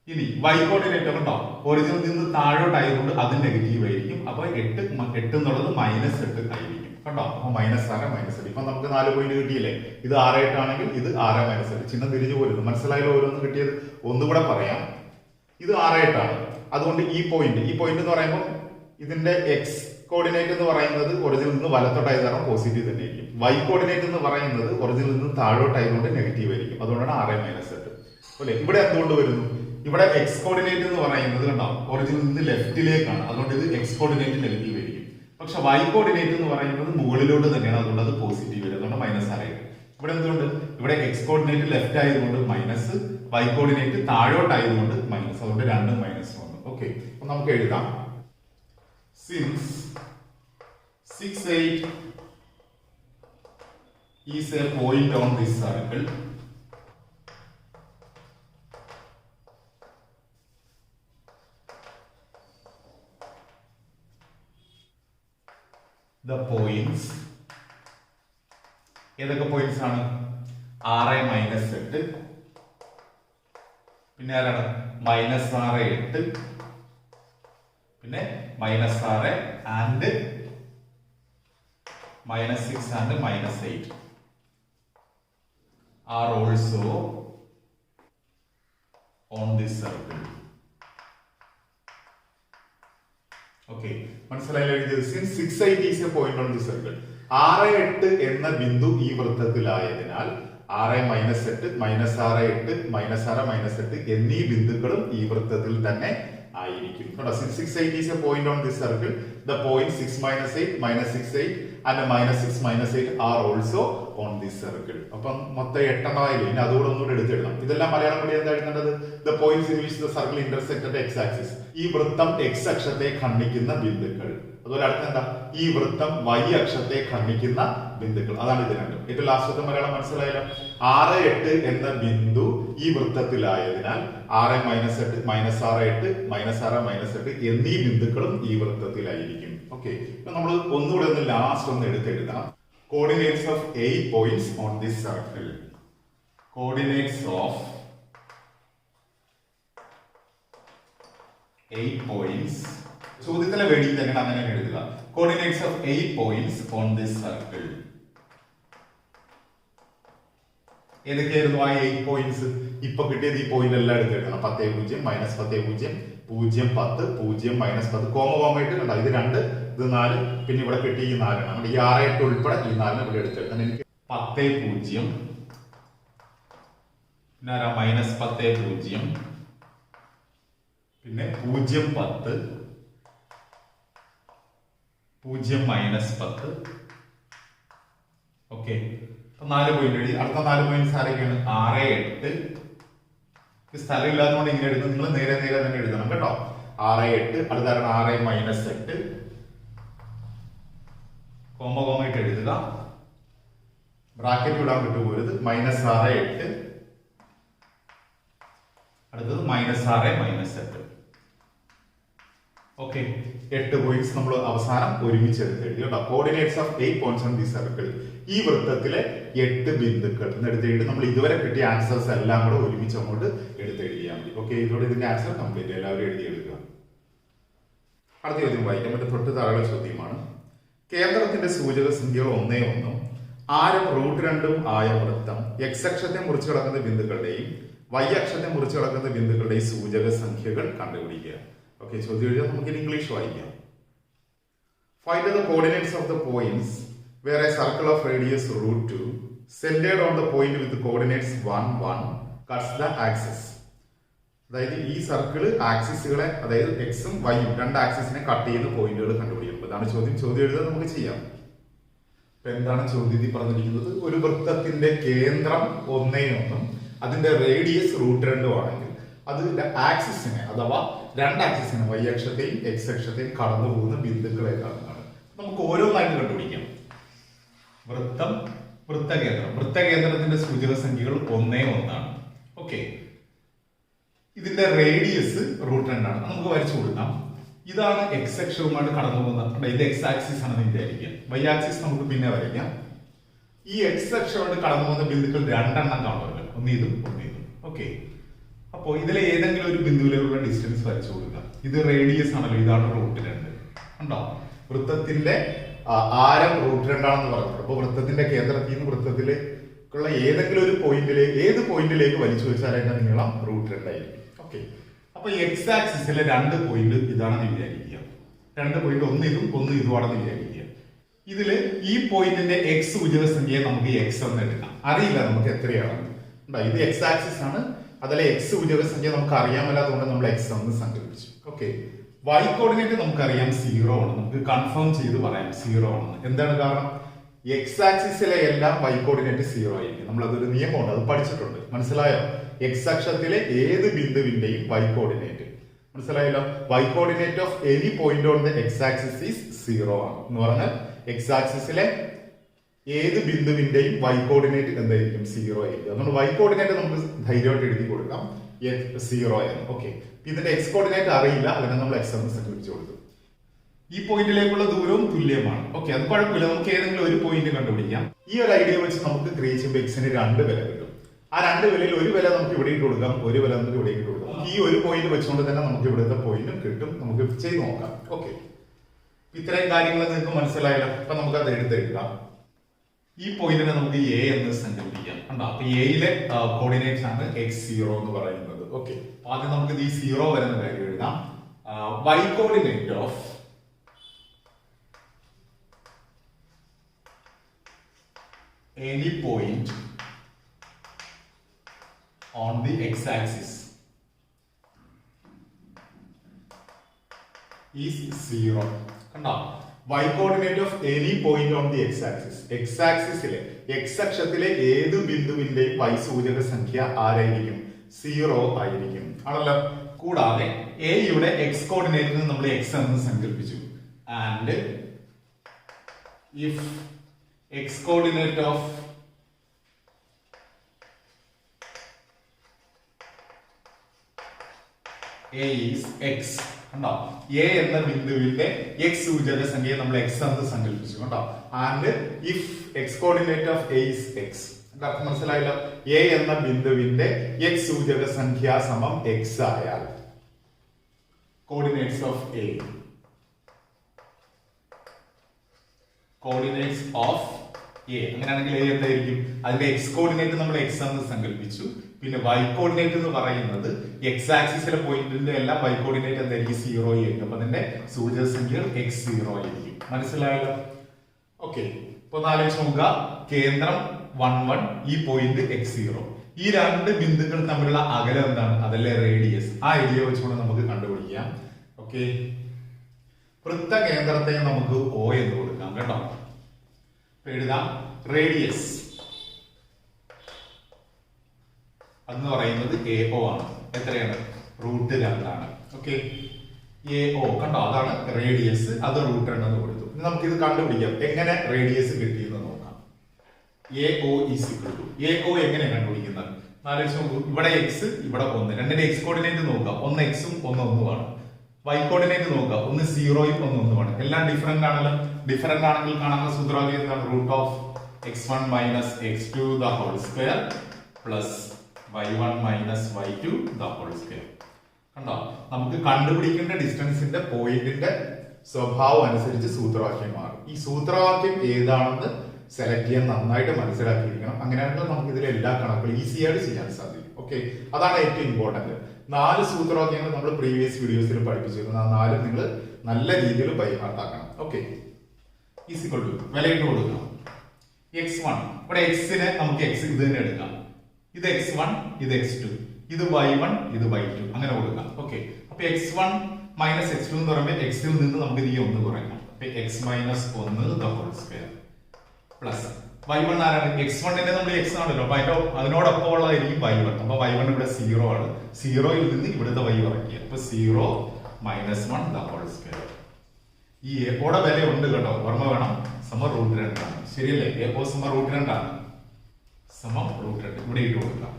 ഇനി y കോർഡിനേറ്റ് കണ്ടോ, ഒറിജിനിൽ നിന്ന് താഴോട്ട് ആയതുകൊണ്ട് അത് നെഗറ്റീവ് ആയിരിക്കും. അപ്പൊ 8 എന്നുള്ളത് -8 ആയിരിക്കും. കണ്ടോ, അപ്പൊ -6 -8. ഇപ്പൊ നമുക്ക് 4 പോയിന്റ് കിട്ടിയില്ലേ? ഇത് 6 8 ആണെങ്കിൽ ഇത് 6 -8. ചിഹ്നം തിരിഞ്ഞു പോരുന്നു. മനസ്സിലായാലും ഓരോന്നും കിട്ടിയത് ഒന്നുകൂടെ പറയാം. ഇത് 6 8 ആണ്. അതുകൊണ്ട് ഈ പോയിന്റ് എന്ന് പറയുമ്പോൾ ഇതിന്റെ എക്സ് കോർഡിനേറ്റ് എന്ന് പറയുന്നത് ഒറിജിനിൽ നിന്ന് വലത്തോട്ടായത് കാരണം പോസിറ്റീവ് തന്നെ ആയിരിക്കും. y കോർഡിനേറ്റ് എന്ന് പറയുന്നത് ഒറിജിനിൽ നിന്ന് താഴോട്ടായതുകൊണ്ട് നെഗറ്റീവ് ആയിരിക്കും. അതുകൊണ്ടാണ് 6 -8 അല്ലെ. ഇവിടെ എന്തുകൊണ്ട് വരുന്നു? ഇവിടെ എക്സ് കോർഡിനേറ്റ് എന്ന് പറയുന്നത് കണ്ടോ, ഒറിജിനിൽ നിന്ന് ലെഫ്റ്റിലേക്കാണ്. അതുകൊണ്ട് ഇത് എക്സ് കോർഡിനേറ്റ് നെഗറ്റീവ് ആയിരിക്കും. പക്ഷെ y കോർഡിനേറ്റ് എന്ന് പറയുന്നത് മുകളിലോട്ട് തന്നെയാണ്, അതുകൊണ്ട് അത് പോസിറ്റീവ് വരും, അതുകൊണ്ട് മൈനസ് ആറ്. ഇവിടെ എന്തുകൊണ്ട്, ഇവിടെ എക്സ് കോർഡിനേറ്റ് ലെഫ്റ്റ് ആയതുകൊണ്ട് മൈനസ്, y കോർഡിനേറ്റ് താഴോട്ടായതുകൊണ്ട് മൈനസ്, അതുകൊണ്ട് രണ്ടും മൈനസ് വന്നു. ഓക്കെ, അപ്പൊ നമുക്ക് എഴുതാം since 6, 8 is a point on this circle, the points, ഏതൊക്കെ പോയിന്റ്സ് ആണ്, 6, -8, പിന്നെ ആരാണ് -6, 8, പിന്നെ -6 and -6 and -8 are also on this circle. Okay, മനസ്സിലായില്ലേ? Since 6, 8 is a point on this circle, 6, 8 എന്ന ബിന്ദു ഈ വൃത്തത്തിലായതിനാൽ 6, -8, -6, 8, -6, -8 എന്നീ ബിന്ദുക്കളും ഈ വൃത്തത്തിൽ തന്നെ ആയിരിക്കും. Since 6, 8 is a point on this circle, the point 6, -8, -6, 8 and -6, -8 are also on this circle. അപ്പം മൊത്തം 8 എണ്ണമായില്ലേ, ഇനി അതുകൂടെ ഒന്നുകൂടെ എടുത്തിടണം. ഇതെല്ലാം മലയാളം കൂടി എന്താ എഴുതേണ്ടത്? The points in which the circle intersect at x axis. ഈ വൃത്തം x അക്ഷത്തെ ഖണ്ഡിക്കുന്ന ബിന്ദുക്കൾ. അതുപോലെ അടുത്ത എന്താ, ഈ വൃത്തം y അക്ഷത്തെ ഖണ്ഡിക്കുന്ന ബിന്ദുക്കൾ. അതാണ് ഇത് രണ്ടും. ഏറ്റവും ലാസ്റ്റത്തെ മലയാളം മനസ്സിലായല്ലോ. 6, 8 എന്ന ബിന്ദു ഈ വൃത്തത്തിലായതിനാൽ 6, -8, -6, 8, -6, -8 എന്നീ ബിന്ദുക്കളും ഈ വൃത്തത്തിലായിരിക്കും. ഓക്കെ, ഇപ്പൊ നമ്മൾ ഒന്നുകൂടെ ഒന്ന് ലാസ്റ്റ് ഒന്ന് എടുത്തെഴുതാം. Coordinates of 8 points on this circle. Coordinates of 8 points. ചോദ്യത്തിലെ വേണ്ടി തന്നെ അങ്ങനെ എഴുതുക. Coordinates of 8 points on this circle. ഏതൊക്കെയായിരുന്നു ആ 8 പോയിന്റ്സ്? ഇപ്പൊ കിട്ടിയത് ഈ പോയിന്റ് എല്ലാം എടുത്തിടണം. 10, 0, -10, 0, 0, 10, 0, -10, കോമ കോമയിട്ട് കണ്ടോ, ഇത് 2, ഇത് 4, പിന്നെ ഇവിടെ കിട്ടി ഈ 4 എണ്ണം. ഈ 6, 8 ഉൾപ്പെടെ ഈ 4 ഇവിടെ എടുത്തിടണം. എനിക്ക് 10, 0, പിന്നെ -10, 0, പിന്നെ 0, 10, 0, -10. ഓക്കെ, 4 പോയിന്റ് എഴുതി. അടുത്ത 4 പോയിന്റ്സ് ആരൊക്കെയാണ്? 6, 8. സ്ഥലം ഇല്ലാത്തതുകൊണ്ട് ഇങ്ങനെ എഴുതുന്നത്, നിങ്ങൾ നേരെ നേരെ തന്നെ എഴുതണം കേട്ടോ. 6, 8, അടുത്താണ് 6, -8, കോമ കോമയിട്ട് എഴുതുക, ബ്രാക്കറ്റ് ഇടാൻ വിട്ടുപോരുത്. -6, 8, അടുത്തത് -6, -8. ഓക്കെ, 8 പോയിന്റ്സ് നമ്മൾ അവസാനം ഒരുമിച്ച് എടുത്തെഴുതി കേട്ടോ. Coordinates of 8 points on this circle. ഈ വൃത്തത്തിലെ 8 ബിന്ദുക്കൾ എടുത്തെഴുതി നമ്മൾ ഇതുവരെ കിട്ടിയ ആൻസേഴ്സ് എല്ലാം കൂടെ ഒരുമിച്ച് അങ്ങോട്ട് എടുത്തെഴുതിയാൽ മതി. ഓക്കെ, ഇതോടെ ഇതിന്റെ ആൻസർ കംപ്ലീറ്റ് എല്ലാവരും എഴുതിയെടുക്കുക. അടുത്ത ചോദ്യം വായിക്കാം. മറ്റേ തൊട്ട് താഴെ ചോദ്യമാണ്. കേന്ദ്രത്തിന്റെ സൂചക സംഖ്യകൾ 1, 1, ആരം √2 ആയ വൃത്തം x അക്ഷത്തെ മുറിച്ചു കിടക്കുന്ന ബിന്ദുക്കളുടെയും y അക്ഷത്തെ മുറിച്ചു കിടക്കുന്ന ബിന്ദുക്കളുടെയും സൂചക സംഖ്യകൾ കണ്ടുപിടിക്കുക. ഓക്കെ, ചോദ്യം എഴുതാൻ നമുക്ക് ഇംഗ്ലീഷ് വായിക്കാം. Find the coordinates of the points where a circle of radius √2 centered on the point with the coordinates 1, 1 cuts the axis. അതായത് ഈ സർക്കിൾ ആക്സിസുകളെ, അതായത് എക്സും വൈയും 2 ആക്സിസിനെ കട്ട് ചെയ്യുന്ന പോയിന്റുകൾ കണ്ടുപിടിക്കണം. അതാണ് ചോദ്യം. ചോദ്യം എഴുതാൻ നമുക്ക് ചെയ്യാം. ഇപ്പൊ എന്താണ് ചോദ്യത്തിൽ പറഞ്ഞിരിക്കുന്നത്? ഒരു വൃത്തത്തിന്റെ കേന്ദ്രം 1, 1, അതിന്റെ റേഡിയസ് √2 ആണെങ്കിൽ അതിന്റെ ആക്സിസിനെ അഥവാ 2 ആക്സിസിനെ വൈ അക്ഷത്തെയും എക്സ് അക്ഷത്തെയും കടന്നു പോകുന്ന ബിന്ദുക്കളെ കാണുന്നതാണ്. നമുക്ക് ഓരോന്നായിട്ട് കണ്ടുപിടിക്കാം. വൃത്തം, വൃത്തകേന്ദ്രം. വൃത്തകേന്ദ്രത്തിന്റെ സൂചക സംഖ്യകൾ 1, 1 ആണ്. ഓക്കെ, ഇതിന്റെ റേഡിയസ് √2 ആണ്. നമുക്ക് വരച്ചു കൊടുക്കാം. ഇതാണ് എക്സ് അക്ഷവുമായിട്ട് കടന്നു പോകുന്ന, ഇത് എക്സ് ആക്സിസ് ആണെന്ന് വിചാരിക്കാം. വൈ ആക്സിസ് നമുക്ക് പിന്നെ വരയ്ക്കാം. ഈ എക്സ് അക്ഷവുമായിട്ട് കടന്നു പോകുന്ന ബിന്ദുക്കൾ 2 എണ്ണം കാണുമല്ലോ, ഒന്ന് ഇതും ഒന്ന് ഇതും. ഓക്കെ, അപ്പോൾ ഇതിലെ ഏതെങ്കിലും ഒരു ബിന്ദുവിലുള്ള ഡിസ്റ്റൻസ് വരച്ചു കൊടുക്കാം. ഇത് റേഡിയസ് ആണല്ലോ, ഇതാണ് √2. ഉണ്ടോ? വൃത്തത്തിന്റെ ആരം √2 ആണെന്ന് പറഞ്ഞത്. അപ്പൊ വൃത്തത്തിന്റെ കേന്ദ്രത്തിൽ നിന്ന് വൃത്തത്തിലേക്കുള്ള ഏതെങ്കിലും ഒരു ഏത് പോയിന്റിലേക്ക് വലിച്ചു വെച്ചാൽ അതിന്റെ നീളം √2 ആയിരിക്കും. ഓക്കെ, അപ്പൊ എക്സ് ആക്സിസിലെ 2 പോയിന്റ് ഇതാണെന്ന് വിചാരിക്കുക. 2 പോയിന്റ് ഒന്ന് ഇതുമാണെന്ന് വിചാരിക്കുക. ഇതില് ഈ പോയിന്റിന്റെ എക്സ് സൂചക സംഖ്യയെ നമുക്ക് എക്സ് എന്ന് എടുക്കാം. അറിയില്ല നമുക്ക് എത്രയാണ്. ഇത് എക്സ് ആക്സിസ് ആണ്, അതിലെ എക്സ് സൂചക സംഖ്യ നമുക്ക് അറിയാമല്ലാത്തതുകൊണ്ട് നമ്മൾ എക്സ് എന്ന് സങ്കല്പിച്ചു. ഓക്കെ, വൈ കോർഡിനേറ്റ് നമുക്കറിയാം 0 ആണ്. നമുക്ക് കൺഫേം ചെയ്ത് പറയാം 0 ആണെന്ന്. എന്താണ് കാരണം? എക്സ് ആക്സിസിലെ എല്ലാം വൈ കോർഡിനേറ്റ് 0 ആയിരിക്കും. നമ്മൾ അതൊരു നിയമമുണ്ട്, അത് പഠിച്ചിട്ടുണ്ട്. മനസ്സിലായോ? എക്സ് അക്ഷത്തിലെ ഏത് ബിന്ദുവിന്റെയും വൈ കോർഡിനേറ്റ്, മനസ്സിലായല്ലോ? Y coordinate of any point on the X axis is 0 ആണ്. എന്ന് പറഞ്ഞാൽ എക്സ് ആക്സിസിലെ ഏത് ബിന്ദുവിന്റെയും വൈ കോർഡിനേറ്റ് എന്തായിരിക്കും? 0 ആയിരിക്കും. അതുകൊണ്ട് വൈ കോർഡിനേറ്റ് നമുക്ക് ധൈര്യമായിട്ട് എഴുതി കൊടുക്കാം 0 എന്ന്. ഓക്കെ, ഇതിന്റെ എക്സ് കോർഡിനേറ്റ് അറിയില്ല, അതിനെ നമ്മൾ എക്സ് എന്ന് സംഘടിപ്പിച്ചു കൊടുത്തു. ഈ പോയിന്റിലേക്കുള്ള ദൂരവും തുല്യമാണ്. ഓക്കെ, അത് കുഴപ്പമില്ല. നമുക്ക് ഏതെങ്കിലും ഒരു പോയിന്റ് കണ്ടുപിടിക്കാം. ഈ ഒരു ഐഡിയ വെച്ച് നമുക്ക് ക്രിയേറ്റ് ചെയ്യുമ്പോൾ എക്സിന് 2 വില കിട്ടും. ആ 2 വിലയിൽ ഒരു വില നമുക്ക് ഇവിടെ ഇട്ട് കൊടുക്കാം, ഒരു വില നമുക്ക് ഇവിടെ ഇട്ട് കൊടുക്കാം. ഈ ഒരു പോയിന്റ് വെച്ചുകൊണ്ട് തന്നെ നമുക്ക് ഇവിടുത്തെ പോയിന്റും കിട്ടും. നമുക്ക് ചെയ്ത് നോക്കാം. ഓക്കെ, ഇത്രയും കാര്യങ്ങൾ നിങ്ങൾക്ക് മനസ്സിലായല്ലോ. അപ്പൊ നമുക്ക് അത് എടുത്തെടുക്കാം. ഈ പോയിന്റിനെ നമുക്ക് എ എന്ന് സങ്കല്പിക്കാം. കണ്ടോ? അപ്പൊ എയിലെ കോർഡിനേറ്റ്സ് ആണ് x0 എന്ന് പറയുന്നത്. ഓക്കെ, ആദ്യം നമുക്ക് ഈ 0 വരുന്ന കാര്യം എഴുതാം. y coordinate of any point on the x-axis is 0. കണ്ടോ? y coordinate of any point on the x-axis, x-axisലെ x അക്ഷത്തിലെ ഏത് ബിന്ദുവിന്റെയും y സൂചക സംഖ്യ ആരായിരിക്കും? 0 ആയിരിക്കും, ആണല്ലോ. കൂടാതെ a യുടെ x കോർഡിനേറ്റിന് നമ്മൾ x എന്ന് സങ്കല്പിച്ചു. And if x coordinate of a is x. കണ്ടോ? a എന്ന ബിന്ദുവിന്റെ x സൂചക സംഖ്യയെ നമ്മൾ x എന്ന് സങ്കല്പിച്ചു. കണ്ടോ? And if x coordinate of a is x. അർത്ഥം മനസ്സിലായല്ലോ? a എന്ന ബിന്ദുവിന്റെ x സൂചക സംഖ്യ സമം x ആയാൽ coordinates of a, coordinates of a, അങ്ങനെയാണെങ്കിൽ a എന്തായിരിക്കും? അതിന്റെ x കോർഡിനേറ്റ് നമ്മൾ x എന്ന് സങ്കല്പിച്ചു. പിന്നെ y കോർഡിനേറ്റ് എന്ന് പറയുന്നത് x ആക്സിസിലെ പോയിന്റിന്റെ എല്ലാം y കോർഡിനേറ്റ് എന്തായിരിക്കും? 0 ആയിരിക്കും. അപ്പൊ അതിന്റെ സൂചക സംഖ്യകൾ x0 ആയിരിക്കും. മനസ്സിലായല്ലോ? ഓക്കെ, ഇപ്പൊ ആലോചിച്ച് നോക്കുക. കേന്ദ്രം 1 1, ഈ പോയിന്റ് x0. ഈ 2 ബിന്ദുക്കൾ തമ്മിലുള്ള അകലം എന്താണ്? അതല്ലേ റേഡിയസ്. ആ ഐഡിയ വെച്ചുകൊണ്ട് നമുക്ക് കണ്ടുപിടിക്കാം. ഓക്കെ, വൃത്ത കേന്ദ്രത്തെ നമുക്ക് O എന്ന് കൊടുക്കാം. കേട്ടോ? എഴുതാം. റേഡിയസ് എന്ന് പറയുന്നത് AO ആണ്. എത്രയാണ്? √2 ആണ്. ഓക്കെ, AO കണ്ടോ? അതാണ് റേഡിയസ്. അത് √2 എന്ന് കൊടുത്തു. ഇനി നമുക്ക് ഇത് കണ്ടുപിടിക്കാം. എങ്ങനെ റേഡിയസ് കിട്ടിയെന്ന് നോക്കാം. AO is equal to, AO എങ്ങനെ കണ്ടുപിടിക്കുന്നത്? ഇവിടെ x, ഇവിടെ 1. രണ്ടിന്റെ x കോർഡിനേറ്റ് നോക്കുക. ഒന്ന് x ഉം ഒന്ന് 1 ആണ്. y കോർഡിനേറ്റ് നോക്കുക. ഒന്ന് 0 ഉം ഒന്ന് 1 ആണ്. എല്ലാം ഡിഫറെന്റ് ആണല്ലോ. ഡിഫറെന്റ് ആണെങ്കിൽ കാണുന്ന സൂത്രവാക്യം എന്താണ്? √(x1 - x2) the whole square plus y1 - y2 the whole square. കണ്ടോ? നമുക്ക് കണ്ടുപിടിക്കേണ്ട ഡിസ്റ്റൻസിന്റെ പോയിന്റിന്റെ സ്വഭാവം അനുസരിച്ച് സൂത്രവാക്യം മാറും. ഈ സൂത്രവാക്യം ഏതാണെന്ന് സെലക്ട് ചെയ്യാൻ നന്നായിട്ട് മനസ്സിലാക്കിയിരിക്കണം. അങ്ങനെയാണെങ്കിൽ നമുക്ക് ഇതിലെ എല്ലാ കണക്കുകളും ഈസി ആയിട്ട് ചെയ്യാൻ സാധിക്കും. ഓക്കെ, അതാണ് ഏറ്റവും ഇമ്പോർട്ടന്റ്. 4 സൂത്രവാക്യങ്ങൾ നമ്മൾ പ്രീവിയസ് വീഡിയോസിൽ പഠിപ്പിച്ചിരുന്നു. ആ 4 നിങ്ങൾ നല്ല രീതിയിൽ ബൈഹാർട്ടാക്കണം. ഓക്കെ, ഈസിക്വൽ ടു വിലയിട്ട് കൊടുക്കാം. x1, ഇവിടെ x-നെ നമുക്ക് x ഇത് തന്നെ എടുക്കാം. ഇത് x1, ഇത് x2, ഇത് y1, ഇത് y2, അങ്ങനെ കൊടുക്കാം. ഓക്കെ, അപ്പൊ x1 - x2 എന്ന് പറയുമ്പോൾ x-ൽ നിന്ന് നമുക്ക് ഈ 1 കുറയ്ക്കാം. അപ്പൊ x - 1 the whole square plus y1 ആരാണ്? x1നെ നമ്മൾ x ആണല്ലോ. അപ്പൊ അതിനോടൊപ്പം ഉള്ളതായിരിക്കും y1. അപ്പൊ y1 ഇവിടെ 0 ആണ്. 0യിൽ നിന്ന് ഇവിടുത്തെ y കുറയ്ക്കുക. അപ്പൊ 0 - 1 the whole square. ഈ AOയുടെ വില ഉണ്ട് കേട്ടോ, ഓർമ്മ വേണം. സമം √2 ആണ്. ശരിയല്ലേ? AO സമം √2 ആണ്. സമം √2 ഇവിടെ ഇട്ട് കൊടുക്കാം.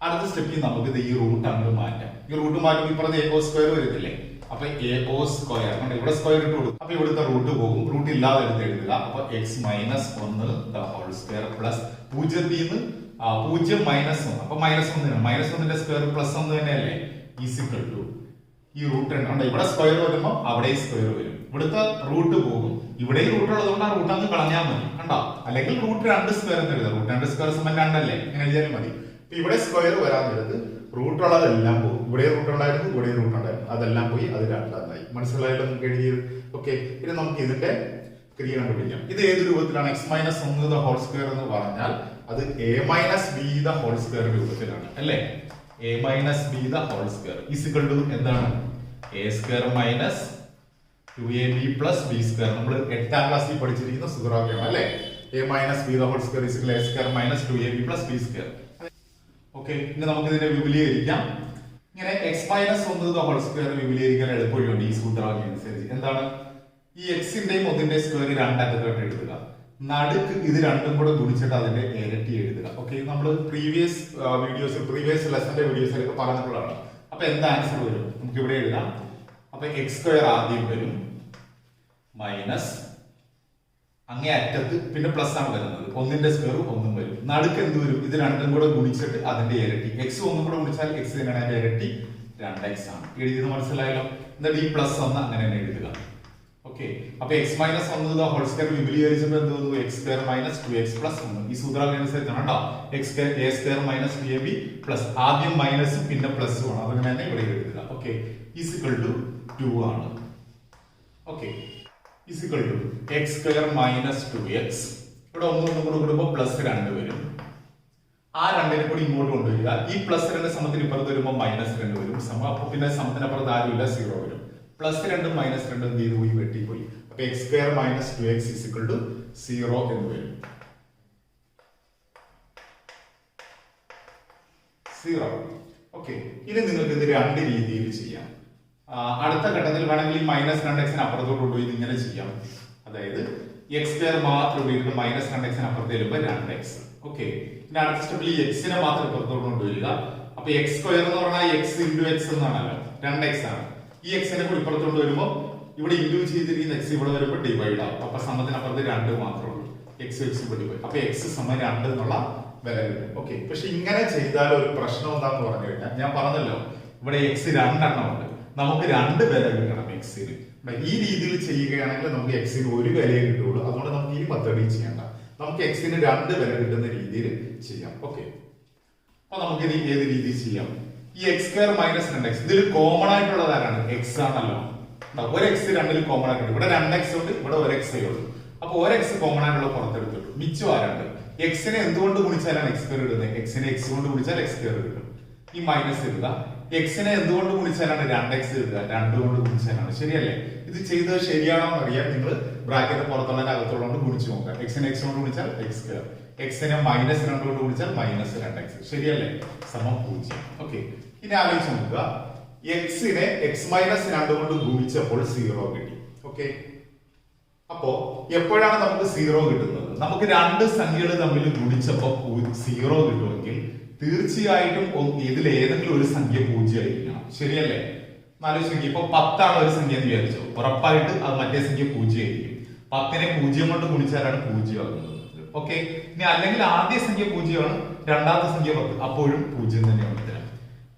അടുത്ത സ്റ്റെപ്പിൽ നമുക്ക് ഇത് ഈ റൂട്ട് അങ്ങോട്ട് മാറ്റാം. ഈ റൂട്ട് മാറ്റുമ്പോൾ ഇപ്പുറത്ത് AO സ്ക്വയർ വരുന്നില്ലേ? അപ്പൊ AO സ്ക്വയർ ഇവിടെ സ്ക്വയർ ഇട്ട് കൊടുക്കും. അപ്പൊ ഇവിടുത്തെ റൂട്ട് പോകും. റൂട്ട് ഇല്ലാതെ എടുത്ത് എഴുതുക. അപ്പൊ x - 1 the whole square plus 0 -ൽ നിന്ന് 0 - 1. അപ്പൊ -1 -1ന്റെ സ്ക്വയർ +1 തന്നെയല്ലേ? ഈസിക്വൽ ടു ഈ √2 ഉണ്ട്. ഇവിടെ സ്ക്വയർ വരുമ്പോൾ അവിടെ സ്ക്വയർ വരും. ഇവിടുത്തെ റൂട്ട് പോകും. ഇവിടെ റൂട്ട് ഉള്ളതുകൊണ്ട് ആ റൂട്ട് അങ്ങ് കളഞ്ഞാൽ മതി. കണ്ടോ? അല്ലെങ്കിൽ √2 സ്ക്വയർ എന്ന് എഴുതാം. √2 സ്ക്വയർ സമം 2 അല്ലേ? അങ്ങനെ എഴുതിയാലും മതി. ഇവിടെ സ്ക്വയർ വരാൻ നേരത്ത് റൂട്ട് ഉള്ളതെല്ലാം പോകും. ഇവിടെ റൂട്ട് ഉണ്ടായിരുന്നു, ഇവിടെ റൂട്ട് ഉണ്ടായിരുന്നു, അതെല്ലാം പോയി അത് 2 മനസ്സിലായല്ലോ നമുക്ക് എഴുതിയത്. ഓക്കെ, ഇനി നമുക്ക് ഇതിന്റെ ക്രിയ കണ്ടുപിടിക്കാം. ഇത് ഏത് രൂപത്തിലാണ്? x - 1 the whole square എന്ന് പറഞ്ഞാൽ അത് a - b the whole square രൂപത്തിലാണ് അല്ലേ? a - b the whole square is equal to എന്താണ്? A square minus 2ab plus b square. നമ്മൾ 8ാം ക്ലാസ്സിൽ പഠിച്ചിരിക്കുന്ന സൂത്രവാക്യമാണ് അല്ലേ? a minus b the whole square is equal a square minus 2ab plus b square. Okay, ഇനി നമുക്ക് ഇതിനെ വിപുലീകരിക്കാം. ഇങ്ങനെ x minus 1 the whole square വിപുലീകരിക്കാൻ എളുപ്പമുണ്ട് ഈ സൂത്രവാക്യം അനുസരിച്ച്. എന്താണ്? ഈ എക്സിന്റെയും 1ന്റെ സ്ക്വയർ രണ്ടറ്റത്തോട്ട് എഴുതുക, നടുക്ക് ഇത് രണ്ടും കൂടെ ഗുണിച്ചിട്ട് അതിന്റെ ഇരട്ടി എഴുതുക. ഓക്കെ, നമ്മൾ പ്രീവിയസ് ലെസന്റെ വീഡിയോസിലൊക്കെ പറഞ്ഞിട്ടുള്ളതാണ്. അപ്പൊ എന്താ ആൻസർ വരും? നമുക്ക് ഇവിടെ എഴുതാം. അപ്പൊ എക്സ് സ്ക്വയർ ആദ്യം വരും, മൈനസ് അങ്ങേ അറ്റത്ത് പിന്നെ പ്ലസ് ആണ് വരുന്നത്, 1ന്റെ സ്ക്വയർ 1 വരും, നടുക്ക് എന്ത് വരും? ഇത് രണ്ടും കൂടെ ഗുണിച്ചിട്ട് അതിന്റെ ഇരട്ടി. എക്സ് 1 കൂടെ ഗുണിച്ചാൽ എക്സ് തന്നെയാണ് അതിന്റെ ഇരട്ടി, 2x ആണ്. എഴുതിയത് മനസ്സിലായല്ലോ? എന്നിട്ട് ഈ പ്ലസ് 1 അങ്ങനെ തന്നെ എഴുതുക. ഓക്കെ, അപ്പൊ x minus 1 the whole square വിപുലീകരിച്ചപ്പോൾ എന്ത് വന്നു? X square minus 2x plus 1. ഈ സൂത്രവാക്യം അനുസരിച്ചാണ് കേട്ടോ. A square minus 2ab plus ആദ്യം മൈനസും പിന്നെ പ്ലസും ആണ്, അതങ്ങനെ തന്നെ ഇവിടെ എഴുതുക. ഓക്കെ, ഈസ് ഈക്വൽ ടു 2 ആണ്. Okay, is equal to X square minus 2x, ഇവിടെ ഒന്നും കൂടെ കൂടുമ്പോൾ പ്ലസ് 2 വരും. ആ 2നെ കൂടി ഇങ്ങോട്ട് കൊണ്ടുവരിക. ഈ പ്ലസ് 2 സമത്തിന് ഇപ്പുറത്ത് വരുമ്പോൾ മൈനസ് 2 വരും. അപ്പൊ പിന്നെ സമത്തിനപ്പുറത്ത് ആരുമില്ല, 0 വരും. പ്ലസ് 2 മൈനസ് 2 എന്ത് ചെയ്ത് പോയി? വെട്ടിപ്പോയി. അപ്പൊ X square minus 2x is equal to 0 എന്ന് വരും. 0. ഓക്കെ, ഇനി നിങ്ങൾക്ക് ഇത് രണ്ട് രീതിയിൽ ചെയ്യാം. അടുത്ത ഘട്ടത്തിൽ വേണമെങ്കിൽ ഈ മൈനസ് 2x അപ്പുറത്തോട്ട് കൊണ്ടുപോയി ഇങ്ങനെ ചെയ്യാം. അതായത് എക്സ് സ്ക്വയർ മാത്രം ഉപയോഗിക്കുന്ന മൈനസ് 2x അപ്പുറത്ത് വരുമ്പോൾ 2x. ഓക്കെ, ഇനി അടുത്ത സ്റ്റെപ്പിൽ ഈ എക്സിനെ മാത്രം ഇപ്പുറത്തോട്ട് കൊണ്ടുവരിക. അപ്പൊ എക്സ് സ്ക്വയർ എന്ന് പറഞ്ഞാൽ എക്സ് ഇൻറ്റു എക്സ് എന്നാണല്ലോ, 2x ആണ്. ഈ എക്സിനെ കൂടി ഇപ്പുറത്തോട്ട് വരുമ്പോൾ ഇവിടെ ഇൻറ്റു ചെയ്തിരിക്കുന്ന എക്സ് ഇവിടെ വരുമ്പോൾ ഡിവൈഡ് ആവും. അപ്പൊ സമത്തിനപ്പുറത്ത് 2 മാത്രമേ ഉള്ളൂ. X divide. അപ്പൊ എക്സ് സമം 2 എന്നുള്ള വില കിട്ടും. ഓക്കെ, പക്ഷെ ഇങ്ങനെ ചെയ്താൽ ഒരു പ്രശ്നം എന്താന്ന് പറഞ്ഞു കഴിഞ്ഞാൽ, ഞാൻ പറഞ്ഞല്ലോ ഇവിടെ എക്സ് 2 എണ്ണം ഉണ്ട്, നമുക്ക് 2 വില കിട്ടണം എക്സിന്. ഈ രീതിയിൽ ചെയ്യുകയാണെങ്കിൽ നമുക്ക് എക്സിന് 1 വിലയെ കിട്ടുള്ളൂ. അതുകൊണ്ട് നമുക്ക് ഈ മെത്തേഡിൽ ചെയ്യണ്ട, നമുക്ക് എക്സിന് 2 വില കിട്ടുന്ന രീതിയിൽ ചെയ്യാം. ഓക്കെ, അപ്പൊ നമുക്ക് ഇനി ഏത് രീതിയിൽ ചെയ്യാം? ഈ എക്സ് സ്ക്വയർ മൈനസ് 2x ഇതിൽ കോമൺ ആയിട്ടുള്ളത് ആരാണ്? എക്സ് ആണല്ലോ. ഒരു എക്സ് 2ൽ കോമൺ ആയിട്ടുണ്ട്. ഇവിടെ 2x ഉണ്ട്, ഇവിടെ 1x ഉള്ളൂ. അപ്പൊ 1x കോമൺ ആയിട്ടുള്ള പുറത്തെടുത്തിട്ടു. മിച്ചം ആരുണ്ട്? എക്സിനെ എന്തുകൊണ്ട് ഗുണിച്ചാലാണ് എക്സ് സ്ക്വയർ ഇടുന്നത്? എക്സിനെ എക്സ് കൊണ്ട് ഗുണിച്ചാൽ എക്സ് സ്ക്വയർ കിട്ടും. ഈ മൈനസ് ഇടുക. എക്സിനെ എന്തുകൊണ്ട് ഗുണിച്ചാലാണ്? 2x ഇടുക, 2 കൊണ്ട് ഗുണിച്ചാലാണ്. ശരിയല്ലേ? ഇത് ചെയ്തത് ശരിയാണോ എന്ന് അറിയാൻ നിങ്ങൾ ബ്രാക്കറ്റ് പുറത്തുള്ള അകത്തുള്ളതുകൊണ്ട് ഗുണിച്ചു നോക്കുക. എക്സിനെ എക്സ് കൊണ്ട് ഗുണിച്ചാൽ എക്സ് സ്ക്വയർ, എക്സിനെ മൈനസ് 2 കൊണ്ട് ഗുണിച്ചാൽ മൈനസ് 2x. ശരിയല്ലേ? സമം 0. ഓക്കെ, ഇനി ആലോചിച്ച് നോക്കുക. എക്സിനെ എക്സ് മൈനസ് 2 കൊണ്ട് ഗുണിച്ചപ്പോൾ 0 കിട്ടി. ഓക്കെ, അപ്പോ എപ്പോഴാണ് നമുക്ക് 0 കിട്ടുന്നത്? നമുക്ക് 2 സംഖ്യകൾ തമ്മിൽ ഗുണിച്ചപ്പോൾ 0 കിട്ടുമെങ്കിൽ തീർച്ചയായിട്ടും ഇതിൽ ഏതെങ്കിലും ഒരു സംഖ്യ 0 ആയിരിക്കണം. ശരിയല്ലേ? ആലോചിച്ച് നോക്കി. ഇപ്പൊ 10 ആണ് ഒരു സംഖ്യ എന്ന് വിചാരിച്ചോ, ഉറപ്പായിട്ട് അത് മറ്റേ സംഖ്യ 0 ആയിരിക്കും. 10നെ 0 കൊണ്ട് ഗുണിച്ചാലാണ് 0 ആകുന്നത്. ഓക്കെ, ഇനി അല്ലെങ്കിൽ ആദ്യ സംഖ്യ 0 ആണ്, രണ്ടാമത്തെ സംഖ്യ 10, അപ്പോഴും 0 തന്നെയാണ് ഉത്തരം.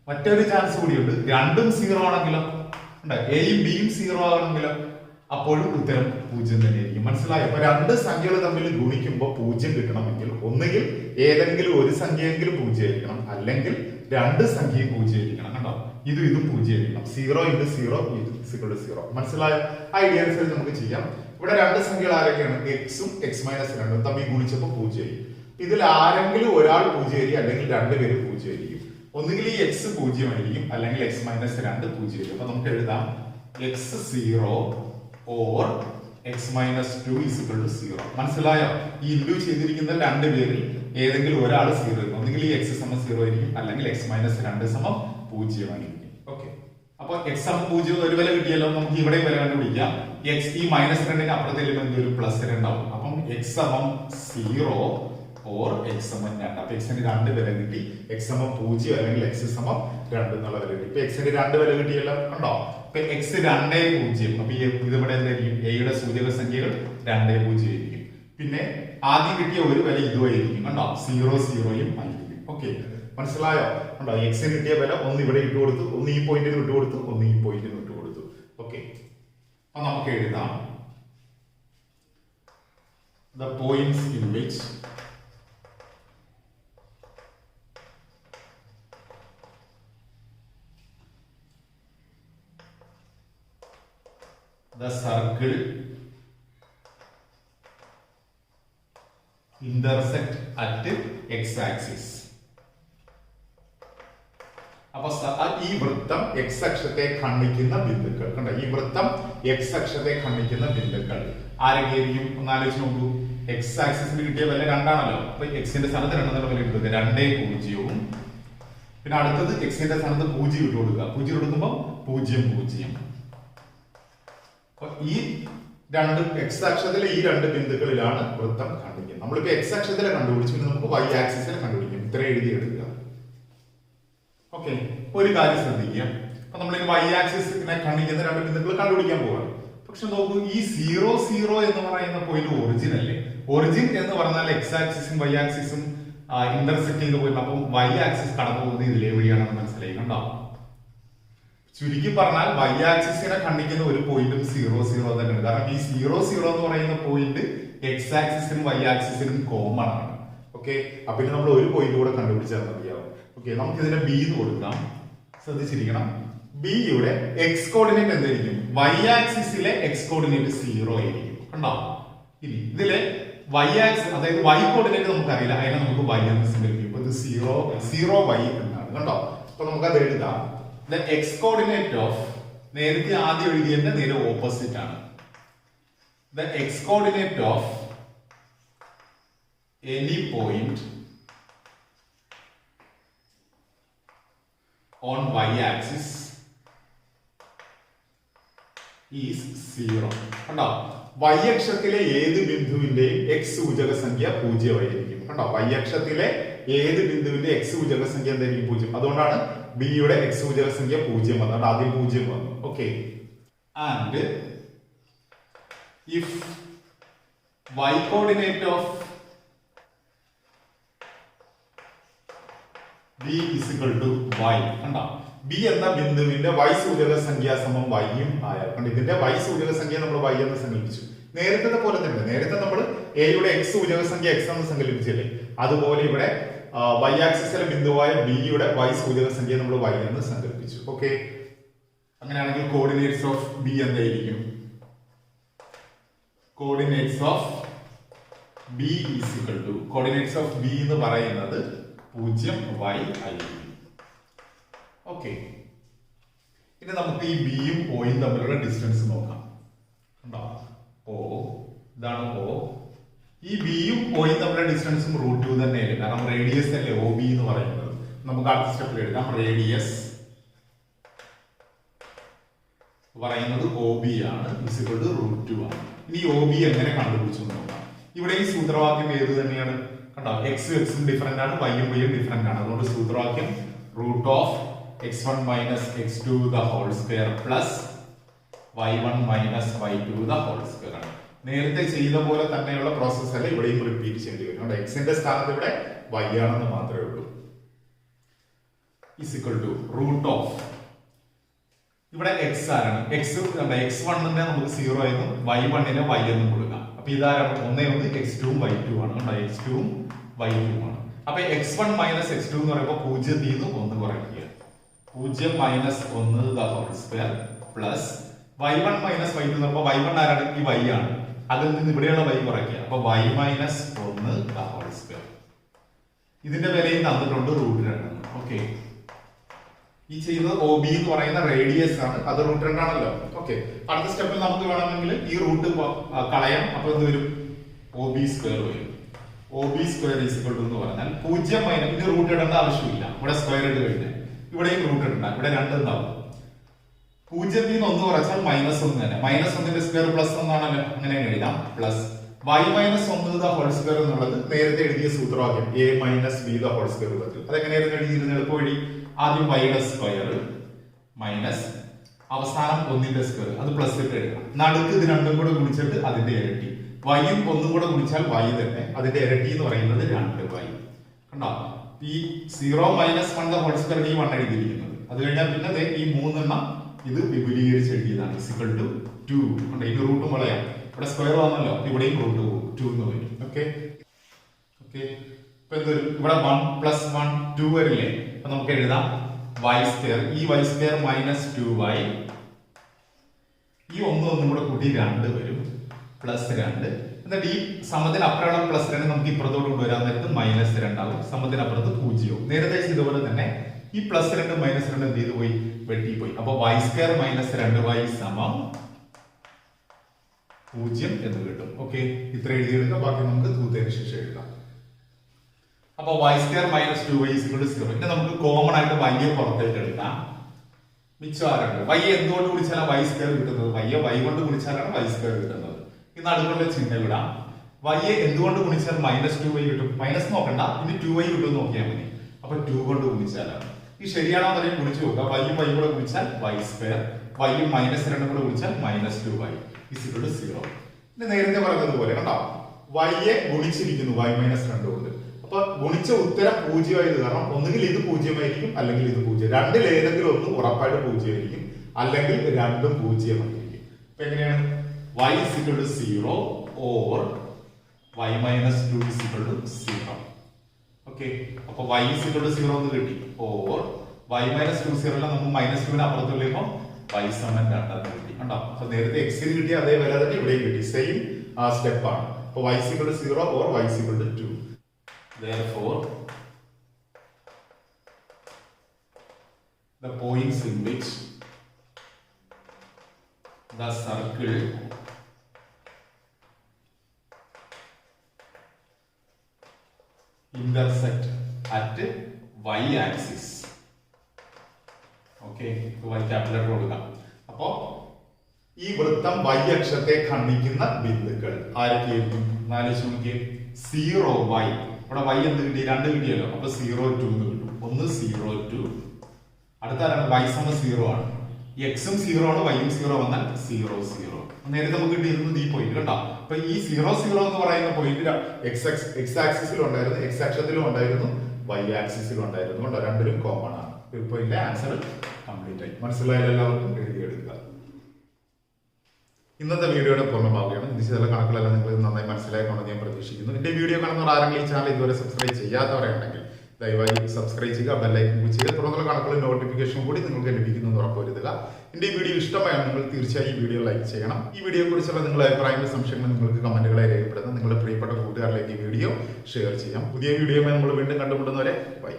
മറ്റൊരു ചാൻസ് കൂടിയുണ്ട്, രണ്ടും 0 ആണെങ്കിലോ, എയും ബിയും 0 ആണെങ്കിലോ, അപ്പോഴും ഉത്തരം 0 തന്നെയായിരിക്കും. മനസ്സിലായോ? അപ്പൊ 2 സംഖ്യകൾ തമ്മിൽ ഗുണിക്കുമ്പോൾ 0 കിട്ടണമെങ്കിൽ ഒന്നുകിൽ ഏതെങ്കിലും ഒരു സംഖ്യയെങ്കിലും 0 ആയിരിക്കണം, അല്ലെങ്കിൽ 2 സംഖ്യയും 0 ആയിരിക്കണം. കണ്ടോ? ഇതും 0 ആയിരിക്കണം. 0 × 0 = 0. മനസ്സിലായോ? ഐഡിയ അനുസരിച്ച് നമുക്ക് ചെയ്യാം. ഇവിടെ 2 സംഖ്യകൾ ആരൊക്കെയാണ്? എക്സും എക്സ് മൈനസ് 2 തമ്മിൽ ഗുണിച്ചപ്പോൾ 0 ആയി. ഇതിൽ ആരെങ്കിലും ഒരാൾ 0 ആയിരിക്കും, അല്ലെങ്കിൽ 2 പേര് 0 ആയിരിക്കും. ഒന്നുകിൽ ഈ എക്സ് 0 ആയിരിക്കും, അല്ലെങ്കിൽ എക്സ് മൈനസ് 2 0 ആയിരിക്കും. അപ്പൊ നമുക്ക് എഴുതാം എക്സ് 0 ഓർ എക്സ് മൈനസ് 2 = 0. മനസ്സിലായോ? ഈ ഇൻഡ്യൂ ചെയ്തിരിക്കുന്ന 2 പേരിൽ ഏതെങ്കിലും ഒരാൾ 0 ആയിരിക്കും. ഒന്നുകിൽ ഈ എക്സ് സമം 0 ആയിരിക്കും, അല്ലെങ്കിൽ എക്സ് മൈനസ് 2 സമം 0 ആയിരിക്കും. ഓക്കെ, അപ്പൊ എക്സ് സമം 0 ഒരു വില കിട്ടിയല്ലോ. നമുക്ക് ഇവിടെ വില കണ്ടുപിടിക്കാം. എക്സ് ഈ മൈനസ് 2ന്റെ അപ്പുറത്തേക്ക് എന്തൊരു പ്ലസ് 2 ആവും. അപ്പം എക്സ് സമം 0 ഓർ എക്സ് സമം 2. അപ്പൊ എക്സിന് 2 വില കിട്ടി. എക്സ് സമം 0 അല്ലെങ്കിൽ എക്സ് സമം 2 എന്നുള്ള വില കിട്ടി. ഇപ്പൊ എക്സിന് 2 വില കിട്ടിയല്ലോ. കണ്ടോ? ഇപ്പൊ എക്സ് 2 0. അപ്പൊ ഇതിവിടെ എന്തായിരിക്കും? എയുടെ സൂചക സംഖ്യകൾ 2 0 ആയിരിക്കും. പിന്നെ ആദ്യം കിട്ടിയ ഒരു വില ഇതുമായിരിക്കും. കണ്ടോ? 0 0 ആയിരിക്കും. ഓക്കെ, മനസ്സിലായോ? കണ്ടോ? എക്സിന് കിട്ടിയ വില ഒന്ന് ഇവിടെ ഇട്ട് കൊടുത്തു, ഒന്ന് ഈ പോയിന്റിന് ഇട്ട് കൊടുത്തു, ഒന്ന് ഈ പോയിന്റിന് ഇട്ട് കൊടുത്തു. ഓക്കെ, അപ്പൊ നമുക്ക് എഴുതാം the points in which the circle intersect at x-axis. അപ്പൊ ഈ വൃത്തം x അക്ഷത്തെ ഖണ്ഡിക്കുന്ന ബിന്ദുക്കൾ കണ്ടോ, ഈ വൃത്തം x അക്ഷത്തെ ഖണ്ഡിക്കുന്ന ബിന്ദുക്കൾ ആരൊക്കെയായിരിക്കും ഒന്ന് ആലോചിച്ച് നോക്കൂ. x ആക്സിസിന് കിട്ടിയ വില 2 ആണല്ലോ. അപ്പൊ x-ന്റെ സ്ഥാനത്ത് 2 എന്നുള്ള വില ഇട്ടു 2 0. പിന്നെ അടുത്തത് x-ന്റെ സ്ഥാനത്ത് 0 ഇട്ട് കൊടുക്കുക. 0 കൊടുക്കുമ്പോൾ 0 0. അപ്പൊ ഈ രണ്ട് x അക്ഷത്തിലെ ഈ രണ്ട് ബിന്ദുക്കളിലാണ് വൃത്തം ഖണ്ഡിക്കുന്നത്. നമ്മളിപ്പോ x അക്ഷത്തിലെ കണ്ടുപിടിച്ചു, പിന്നെ നമുക്ക് y ആക്സിസിലെ കണ്ടുപിടിക്കും. ഇത്ര എഴുതി എടുക്കുക. ഓക്കെ, ഒരു കാര്യം ശ്രദ്ധിക്കുക. അപ്പൊ നമ്മൾ y ആക്സിസിനെ ഖണ്ഡിക്കുന്ന രണ്ട് ബിന്ദുക്കൾ കണ്ടുപിടിക്കാൻ പോവാണ്. പക്ഷെ നോക്കൂ, ഈ 0 0 എന്ന് പറയുന്ന പോയിന്റ് ഒറിജിൻ അല്ലേ? ഒറിജിൻ എന്ന് പറഞ്ഞാൽ x ആക്സിസും y ആക്സിസും ഇന്റർസെക്ട് ചെയ്ത് പോയിട്ട് അപ്പം y ആക്സിസ് കടന്നു പോകുന്നത് ഇതിലെ വഴിയാണെന്ന് മനസ്സിലായി കണ്ടോ? ചുരുക്കി പറഞ്ഞാൽ y ആക്സിസിനെ ഖണ്ഡിക്കുന്ന ഒരു പോയിന്റും 0 0 തന്നെയാണ്. കാരണം ഈ 0 0 എന്ന് പറയുന്ന പോയിന്റ് x ആക്സിസിനും y ആക്സിസിനും കോമൺ ആണ്. ഓക്കെ, അപ്പൊ ഇനി നമ്മൾ ഒരു പോയിന്റ് കൂടെ കണ്ടുപിടിച്ചാൽ മതിയാവും. ഓക്കെ, നമുക്ക് ഇതിനെ b എന്ന് കൊടുക്കാം. ശ്രദ്ധിച്ചിരിക്കണം, b യുടെ x കോർഡിനേറ്റ് എന്തായിരിക്കും? y ആക്സിസിലെ x കോർഡിനേറ്റ് 0 ആയിരിക്കും കണ്ടോ? ഇനി ഇതിലെ y ആക്സിസ് അതായത് y കോർഡിനേറ്റ് നമുക്കറിയില്ല, അതിനെ നമുക്ക് y എന്ന് സങ്കല്പിക്കും. ഇത് 0 y എന്നാണ് കണ്ടോ? അപ്പൊ നമുക്ക് അത് എഴുതാം. The x coordinate of നേരത്തെ ആദ്യം എഴുതിയതിന്റെ നേരെ ഓപ്പോസിറ്റ് ആണ്. The x coordinate of any point on y axis is 0. കണ്ടോ? y അക്ഷത്തിലെ ഏത് ബിന്ദുവിന്റെയും x സൂചക സംഖ്യ 0 ആയിരിക്കും കണ്ടോ? y അക്ഷത്തിലെ ഏത് ബിന്ദുവിന്റെ x സൂചക സംഖ്യ എന്തായിരിക്കും? 0. അതുകൊണ്ടാണ് b യുടെ x സൂചക സംഖ്യ 0 വന്നത്. ആദ്യം 0 വന്നു. Okay, and if y coordinate of b is equal to y കണ്ടോ? b എന്ന ബിന്ദുവിന്റെ y സൂചക സംഖ്യ സമം y യും ആയാൽ കണ്ടോ? ഇതിന്റെ y സൂചക സംഖ്യ നമ്മൾ y എന്ന് സങ്കല്പിച്ചു. നേരത്തെ പോലെ തന്നെ, നേരത്തെ നമ്മൾ a യുടെ x സൂചക സംഖ്യ x എന്ന് സങ്കല്പിച്ചില്ലേ, അതുപോലെ ഇവിടെ y ആക്സിസിലെ ബിന്ദുവായ b യുടെ y സൂചക സംഖ്യ നമ്മൾ y എന്ന് സങ്കല്പിച്ചു. ഓക്കെ, അങ്ങനെയാണെങ്കിൽ കോർഡിനേറ്റ്സ് ഓഫ് b എന്തായിരിക്കും? Coordinates of b is equal to coordinates of b എന്ന് പറയുന്നത് 0 y ആയിരിക്കും. ഓക്കെ, ഇനി നമുക്ക് ഈ b യും o യും തമ്മിലുള്ള ഡിസ്റ്റൻസ് നോക്കാം. കണ്ടോ? o ഇതാണ് o. ഈ b യും o യും തമ്മിലുള്ള ഡിസ്റ്റൻസും √2 തന്നെയല്ലേ? കാരണം റേഡിയസ് അല്ലേ OB എന്ന് പറയുന്നത്. നമുക്ക് അടുത്ത സ്റ്റെപ്പിൽ എഴുതാം. റേഡിയസ് പറയുന്നത് OB ആണ്, √2 ആണ്. ഇനി OB എങ്ങനെ കണ്ടുപിടിച്ചു നോക്കാം. ഇവിടെ ഈ സൂത്രവാക്യം ഏത് തന്നെയാണ് കണ്ടോ? x ഉം ഡിഫറെന്റ് ആണ്, y ഉം ഡിഫറെന്റ് ആണ്. അതുകൊണ്ട് സൂത്രവാക്യം √x1 - x2 the whole square plus y1 - y2 the whole square ആണ്. നേരത്തെ ചെയ്ത പോലെ തന്നെയുള്ള പ്രോസസ് അല്ല ഇവിടെയും റിപ്പീറ്റ് ചെയ്യേണ്ടി വരും. x ന്റെ സ്ഥാനത്ത് ഇവിടെ y ആണെന്ന് മാത്രമേ ഉള്ളൂ. is equal to √ ഇവിടെ x ആരാണ്? x1 നെ നമുക്ക് 0 എന്നും y1 നെ y എന്നും കൊടുക്കാം. അപ്പൊ ഇതാരാണ്? ഒന്നേ ഒന്ന് x2 ഉം y2 ആണ്. x2 ഉം y2 ആണ്. അപ്പൊ x1 - x2 എന്ന് പറയുമ്പോൾ 0 നിന്ന് 1 കുറയ്ക്കുക. 0 - 1 the whole square plus y1 - y2 എന്ന് പറയുമ്പോൾ y1 ആരാണ്? ഈ y ആണ്. അതിൽ നിന്ന് ഇവിടെയുള്ള y കുറയ്ക്കുക. അപ്പൊ y - 1 the whole square. ഇതിന്റെ വിലയും തന്നിട്ടുണ്ട് √2. ഓക്കെ, ഈ ചെയ്യുന്നത് OB എന്ന് പറയുന്ന റേഡിയസ് ആണ്, അത് √2 ആണല്ലോ. ഓക്കെ, അടുത്ത സ്റ്റെപ്പിൽ നമുക്ക് വേണമെങ്കിൽ ഈ റൂട്ട് കളയാം. അപ്പൊ എന്ത് വരും? OB സ്ക്വയർ വരും. OB square is equal to എന്ന് പറഞ്ഞാൽ 0 ഇത് റൂട്ട് ഇടേണ്ട ആവശ്യമില്ല. ഇവിടെ സ്ക്വയർ ഇട്ട് കഴിഞ്ഞാൽ ഇവിടെയും റൂട്ട് ഇടണ്ട, ഇവിടെ 2 ഉണ്ടാവും. 0 നിന്ന് 1 കുറച്ചാൽ -1 തന്നെ. -1ന്റെ സ്ക്വയർ +1 ആണല്ലോ, അങ്ങനെ എഴുതാം. Plus y - 1 the whole square എന്നുള്ളത് നേരത്തെ എഴുതിയ സൂത്രവാക്യം a - b the whole square പറ്റും. അതെങ്ങനെയായിരുന്നു എഴുതിയിരുന്നത്? എളുപ്പ വഴി ആദ്യം y യുടെ സ്ക്വയർ മൈനസ് അവസാനം 1ന്റെ സ്ക്വയർ, അത് പ്ലസ് ഇട്ട് എഴുതണം. നടുക്ക് ഇത് രണ്ടും കൂടെ ഗുണിച്ചിട്ട് അതിന്റെ ഇരട്ടി. y യും 1 കൂടെ ഗുണിച്ചാൽ y തന്നെ, അതിന്റെ ഇരട്ടി എന്ന് പറയുന്നത് 2y. കണ്ടോ? ഈ 0 - 1 the whole square ഈ 1 എഴുതിയിരിക്കുന്നത്. അത് കഴിഞ്ഞാൽ പിന്നെ ഈ 3 എണ്ണം ഇത് വിപുലീകരിച്ച് എഴുതിയതാണ്. =2. കണ്ടോ? ഇത് റൂട്ട് മുളയാം. ഇവിടെ സ്ക്വയർ വന്നല്ലോ, ഇവിടെയും √2 എന്ന് വരും. ഓക്കെ ഓക്കെ, ഇപ്പൊ എന്ത് വരും? ഇവിടെ 1 + 1 2 വരില്ലേ? അപ്പൊ നമുക്ക് എഴുതാം y². ഈ y² - 2y. ഈ 1 കൂടെ കൂട്ടി 2 വരും, +2. എന്നിട്ട് ഈ സമത്തിന് അപ്പുറമുള്ള +2 നമുക്ക് ഇപ്പുറത്തോട്ട് കൊണ്ടുവരാൻ നേരത്ത് -2 ആവും. സമത്തിന് അപ്പുറത്ത് 0. നേരത്തെ ചെയ്തതുപോലെ തന്നെ ഈ പ്ലസ് 2 മൈനസ് 2 എന്ത് ചെയ്ത് പോയി, വെട്ടിപ്പോയി. അപ്പൊ y² - 2y സമം 0 എന്ന് കിട്ടും. ഓക്കെ, ഇത്ര എഴുതിയെടുക്കുക. ബാക്കി നമുക്ക് തൂത്തതിന് ശേഷം എഴുതാം. അപ്പൊ y² - 2y 0. പിന്നെ നമുക്ക് കോമൺ ആയിട്ട് y പുറത്തേക്ക് എടുക്കാം. മിച്ചം ആരുണ്ട്? y എന്തുകൊണ്ട് ഗുണിച്ചാലാണ് y² കിട്ടുന്നത്? y കൊണ്ട് ഗുണിച്ചാലാണ് y² കിട്ടുന്നത്. ഈ നടുക്കുള്ള ചിഹ്നം ഇടാം. y എന്തുകൊണ്ട് ഗുണിച്ചാൽ -2y കിട്ടും? മൈനസ് നോക്കണ്ട, ഇനി 2y കിട്ടും നോക്കിയാൽ മതി. അപ്പൊ 2 കൊണ്ട് ഗുണിച്ചാലാണ്. ഈ ശരിയാണോ എന്നറിയാൻ ഗുണിച്ചു നോക്കുക. y കൂടെ ഗുണിച്ചാൽ y², y -2 കൂടെ ഗുണിച്ചാൽ -2y 0. ഇനി നേരത്തെ പറഞ്ഞതുപോലെ കണ്ടോ, y ഗുണിച്ചിരിക്കുന്നു y -2 കൊണ്ട്. അപ്പൊ ഗുണിച്ച ഉത്തരം 0 ആയത് കാരണം ഒന്നുകിൽ ഇത് 0 ആയിരിക്കും, അല്ലെങ്കിൽ ഇത് 0. രണ്ടിൽ ഏതെങ്കിലും ഒന്ന് ഉറപ്പായിട്ട് 0 ആയിരിക്കും, അല്ലെങ്കിൽ രണ്ടും 0 ആയിരിക്കും. അപ്പൊ എങ്ങനെയാണ്? y 0 or y -2 0. ഓക്കെ, അപ്പൊ y 0 എന്ന് കിട്ടി. ഓർ y -2 0 നമുക്ക് -2 അപ്പുറത്തുള്ളപ്പോ y 2 കിട്ടി. കണ്ടോ, അപ്പൊ നേരത്തെ x ന് കിട്ടിയ അതേ വില തന്നെ ഇവിടെയും കിട്ടി. സെയിം സ്റ്റെപ്പ് ആണ്. അപ്പൊ y 0 or y 2. Therefore, the points in which the circle intersect at y-axis. Okay, y capital കൊടുക്കാം. അപ്പോ ഈ വൃത്തം y അക്ഷത്തെ ഖണ്ഡിക്കുന്ന ബിന്ദുക്കൾ ആരൊക്കെയായിരിക്കും? 4 നോക്കിയേ. 0y, ഇവിടെ y എന്ത് കിട്ടി? 2 കിട്ടിയല്ലോ. അപ്പൊ 0 2 എന്ന് കിട്ടും. ഒന്ന് 0 2. അടുത്ത ആരാണ്? y 0 ആണ്. x ഉം 0 ആണ്, y ഉം 0 വന്നാൽ 0 0. നേരത്തെ നമുക്ക് കിട്ടിയിരുന്നത് ഈ പോയിന്റ് കണ്ടോ. അപ്പൊ ഈ 0 0 എന്ന് പറയുന്ന പോയിന്റ് x ആക്സിസിലും ഉണ്ടായിരുന്നു, x അക്ഷത്തിലും ഉണ്ടായിരുന്നു, y ആക്സിസിലും ഉണ്ടായിരുന്നു. കണ്ടോ, രണ്ടിലും കോമൺ ആണ്. ഇപ്പൊ ഇതിന്റെ ആൻസർ കംപ്ലീറ്റ് ആയി. മനസ്സിലായാലും എല്ലാവർക്കും എഴുതിയെടുക്കുക. ഇന്നത്തെ വീഡിയോയുടെ പൂർണ്ണമാവുകയാണ്. ചില കണക്കുകളെല്ലാം നിങ്ങൾ നന്നായി മനസ്സിലാക്കണമെന്ന് ഞാൻ പ്രതീക്ഷിക്കുന്നു. എന്റെ വീഡിയോ കാണുന്നവർ ആരെങ്കിലും ഈ ചാനൽ ഇതുവരെ സബ്സ്ക്രൈബ് ചെയ്യാത്തവരുണ്ടെങ്കിൽ ദയവായി സബ്സ്ക്രൈബ് ചെയ്യുക, ബെല്ലൈക്കൺ ക്ലിക്ക് ചെയ്യുക. തുടർന്നുള്ള കണക്കുകൾ നോട്ടിഫിക്കേഷൻ കൂടി നിങ്ങൾക്ക് ലഭിക്കുന്നു ഉറപ്പുവരുത്തുക. എന്റെ ഈ വീഡിയോ ഇഷ്ടമായാൽ നിങ്ങൾ തീർച്ചയായും ഈ വീഡിയോ ലൈക്ക് ചെയ്യണം. ഈ വീഡിയോയെ കുറിച്ചുള്ള നിങ്ങളുടെ അഭിപ്രായങ്ങളും സംശയങ്ങളും നിങ്ങൾക്ക് കമന്റുകളായി രേഖപ്പെടുത്തുന്ന നിങ്ങളുടെ പ്രിയപ്പെട്ട കൂട്ടുകാരിലേക്ക് ഈ വീഡിയോ ഷെയർ ചെയ്യാം. പുതിയ വീഡിയോയുമായി നമ്മൾ വീണ്ടും കണ്ടുമുട്ടുന്നവരെ ബൈ.